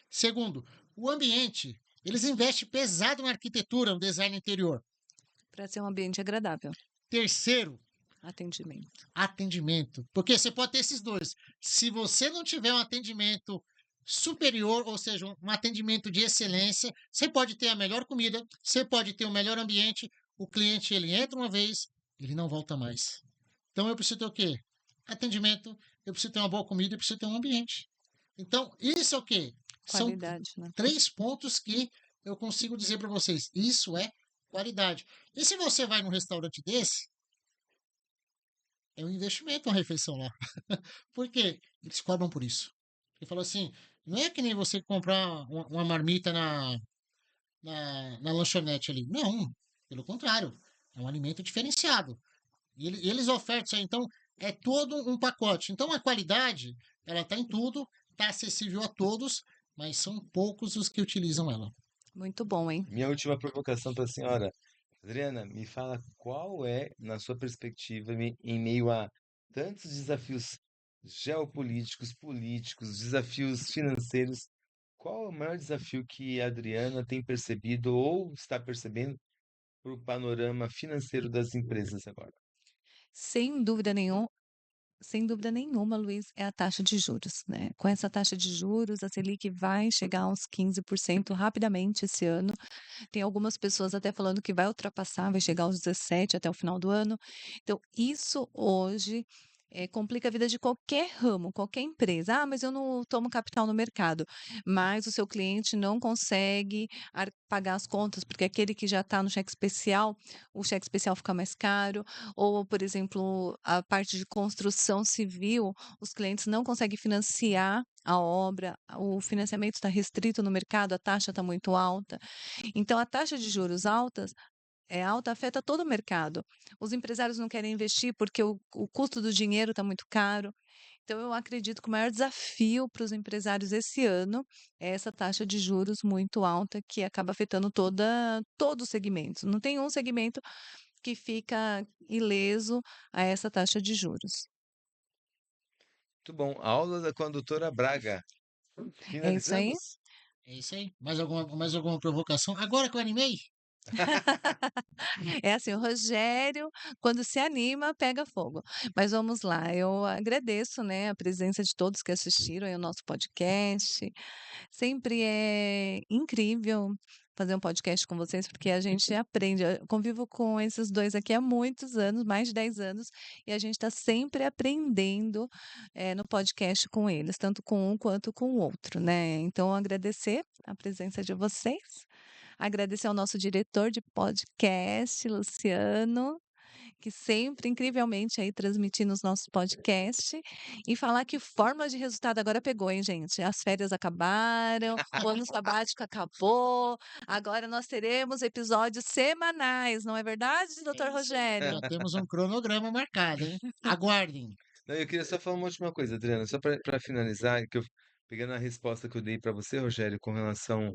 Segundo, o ambiente. Eles investem pesado na arquitetura, no design interior. Para ser um ambiente agradável. Terceiro, Atendimento. atendimento. Porque você pode ter esses dois. Se você não tiver um atendimento superior, ou seja, um atendimento de excelência, você pode ter a melhor comida, você pode ter o melhor ambiente, o cliente ele entra uma vez, ele não volta mais. Então eu preciso ter o quê? atendimento, eu preciso ter uma boa comida, eu preciso ter um ambiente. Então, isso é o quê? São Qualidade, né? 3 pontos que eu consigo dizer para vocês, isso é qualidade. E se você vai num restaurante desse, é um investimento uma refeição lá. Por quê? Eles cobram por isso. Ele falou assim, não é que nem você comprar uma marmita na lanchonete ali. Não, pelo contrário, é um alimento diferenciado. E eles ofertam isso aí, então é todo um pacote. Então a qualidade, ela está em tudo, está acessível a todos, mas são poucos os que utilizam ela. Muito bom, hein? Minha última provocação para a senhora. Adriana, me fala qual é, na sua perspectiva, em meio a tantos desafios geopolíticos, políticos, desafios financeiros, qual é o maior desafio que a Adriana tem percebido ou está percebendo para o panorama financeiro das empresas agora? Sem dúvida nenhum Sem dúvida nenhuma, Luiz, é a taxa de juros, né? Com essa taxa de juros, a Selic vai chegar aos 15% rapidamente esse ano. Tem algumas pessoas até falando que vai ultrapassar, vai chegar aos 17 até o final do ano. Então, isso hoje complica a vida de qualquer ramo, qualquer empresa. Ah, mas eu não tomo capital no mercado. Mas o seu cliente não consegue pagar as contas, porque aquele que já está no cheque especial, o cheque especial fica mais caro. Ou, por exemplo, a parte de construção civil, os clientes não conseguem financiar a obra, o financiamento está restrito no mercado, a taxa está muito alta. Então, a taxa de juros alta afeta todo o mercado. Os empresários não querem investir porque o custo do dinheiro está muito caro. Então, eu acredito que o maior desafio para os empresários esse ano é essa taxa de juros muito alta que acaba afetando todo o segmento. Não tem um segmento que fica ileso a essa taxa de juros. Muito bom. Aula com a doutora Braga. É isso aí? Finalizamos? É isso aí. Mais alguma provocação? Agora que eu animei, É assim, o Rogério, quando se anima, pega fogo. Mas vamos lá, eu agradeço, né, a presença de todos que assistiram aí o nosso podcast. Sempre é incrível fazer um podcast com vocês, porque a gente aprende. Eu convivo com esses dois aqui há muitos anos, mais de 10 anos, e a gente está sempre aprendendo no podcast com eles, tanto com um quanto com o outro, né? Então, agradecer a presença de vocês. Agradecer ao nosso diretor de podcast, Luciano, que sempre, incrivelmente, aí transmitindo os nossos podcasts. E falar que fórmula de resultado agora pegou, hein, gente? As férias acabaram, o ano sabático acabou. Agora nós teremos episódios semanais, não é verdade, é doutor isso aí. Rogério? Já temos um cronograma marcado, hein? Aguardem. Não, eu queria só falar uma última coisa, Adriana, só para finalizar, pegando a resposta que eu dei para você, Rogério, com relação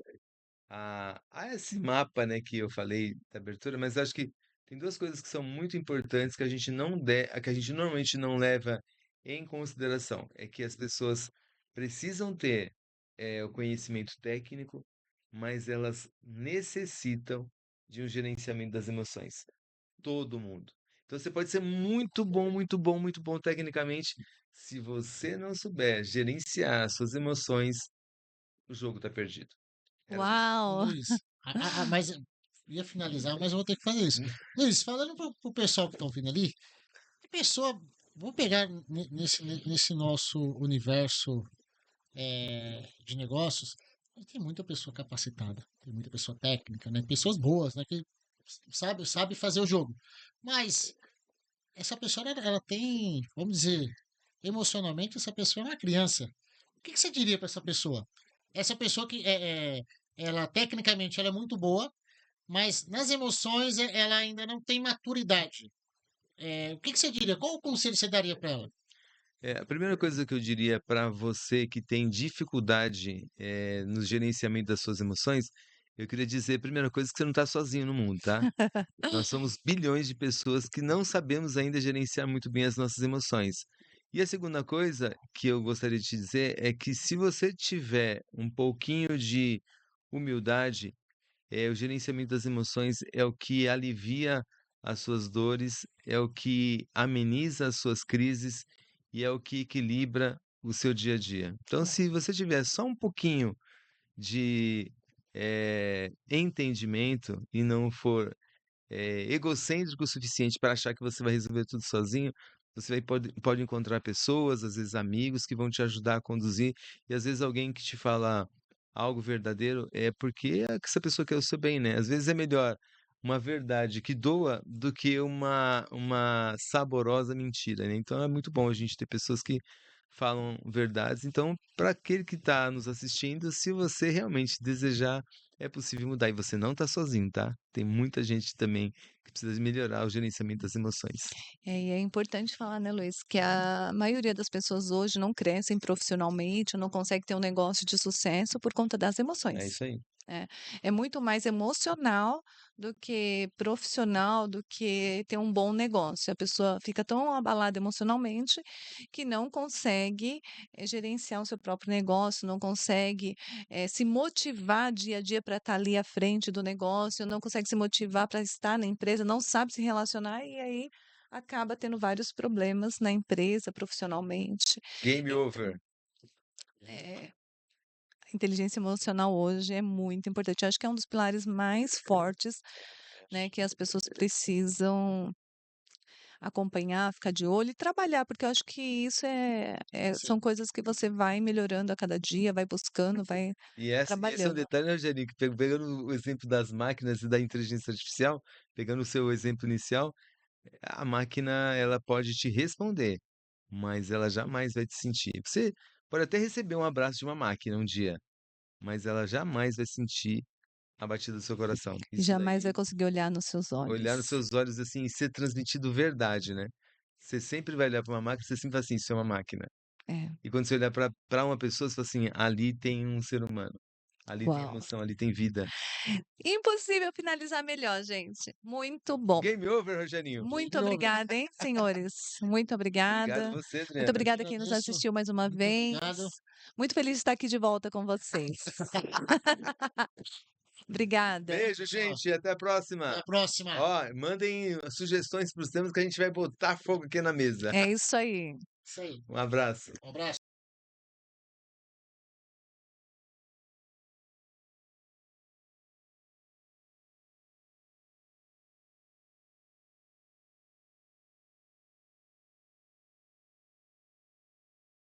a esse mapa, né, que eu falei da abertura, mas acho que tem duas coisas que são muito importantes que a gente que a gente normalmente não leva em consideração. É que as pessoas precisam ter o conhecimento técnico, mas elas necessitam de um gerenciamento das emoções. Todo mundo. Então você pode ser muito bom, muito bom, muito bom tecnicamente. Se você não souber gerenciar as suas emoções, o jogo está perdido. Era isso. Ô, Uau! Luiz, mas eu ia finalizar, mas eu vou ter que fazer isso. Luiz, falando pro pessoal que está ouvindo ali, que pessoa, vamos pegar nesse nosso universo de negócios, tem muita pessoa capacitada, tem muita pessoa técnica, né? Pessoas boas, né? Que sabe fazer o jogo. Mas essa pessoa, ela tem, vamos dizer, emocionalmente, essa pessoa é uma criança. O que você diria para essa pessoa? Essa pessoa que ela tecnicamente ela é muito boa, mas nas emoções ela ainda não tem maturidade. O que você diria? Qual o conselho você daria para ela? A primeira coisa que eu diria para você que tem dificuldade, no gerenciamento das suas emoções, eu queria dizer, a primeira coisa, que você não está sozinho no mundo, tá? Nós somos bilhões de pessoas que não sabemos ainda gerenciar muito bem as nossas emoções. E a segunda coisa que eu gostaria de te dizer é que se você tiver um pouquinho de humildade, o gerenciamento das emoções é o que alivia as suas dores, é o que ameniza as suas crises e é o que equilibra o seu dia a dia. Então, se você tiver só um pouquinho de entendimento e não for egocêntrico o suficiente para achar que você vai resolver tudo sozinho, pode encontrar pessoas, às vezes amigos, que vão te ajudar a conduzir, e às vezes alguém que te fala algo verdadeiro é porque essa pessoa quer o seu bem, né? Às vezes é melhor uma verdade que doa do que uma saborosa mentira, né? Então é muito bom a gente ter pessoas que falam verdades. Então, para aquele que está nos assistindo, se você realmente desejar, é possível mudar. E você não está sozinho, tá? Tem muita gente também que precisa melhorar o gerenciamento das emoções. E é importante falar, né, Luiz, que a maioria das pessoas hoje não crescem profissionalmente, não consegue ter um negócio de sucesso por conta das É emoções. isso aí. É, é muito mais emocional do que profissional, do que ter um bom negócio. A pessoa fica tão abalada emocionalmente que não consegue gerenciar o seu próprio negócio, não consegue se motivar dia a dia para estar ali à frente do negócio, não consegue se motivar para estar na empresa, não sabe se relacionar e aí acaba tendo vários problemas na empresa, profissionalmente. Game Então, over. é, a inteligência emocional hoje é muito importante. Eu acho que é um dos pilares mais fortes, né, que as pessoas precisam acompanhar, ficar de olho e trabalhar, porque eu acho que isso são coisas que você vai melhorando a cada dia, vai buscando, vai E esse é um trabalhando. detalhe, né, Rogerinho, que pegando o exemplo das máquinas e da inteligência artificial, pegando o seu exemplo inicial, a máquina ela pode te responder, mas ela jamais vai te sentir. Você pode até receber um abraço de uma máquina um dia, mas ela jamais vai sentir a batida do seu coração. E Isso jamais vai daí, conseguir olhar nos seus olhar nos olhos. seus olhos assim e ser transmitido verdade, né? Você sempre vai olhar para uma máquina, você sempre fala assim, isso é uma máquina. É, E quando você olhar para uma pessoa, você fala assim, ali tem um ser humano, ali tem uau. emoção, ali tem vida. Impossível finalizar melhor, gente. Muito bom. Game over, Rogerinho. Muito Game over. obrigada, hein, senhores. Muito Obrigado obrigada. você, Muito Adriana. Eu que obrigada a quem nos agradeço. assistiu mais uma Muito vez. obrigado. Muito feliz de estar aqui de volta com vocês. Obrigada. Beijo, Tchau. gente. Até a Até próxima. a próxima. Ó, mandem sugestões para os temas que a gente vai botar fogo aqui na mesa. É isso aí. Isso aí. Um abraço. Um abraço.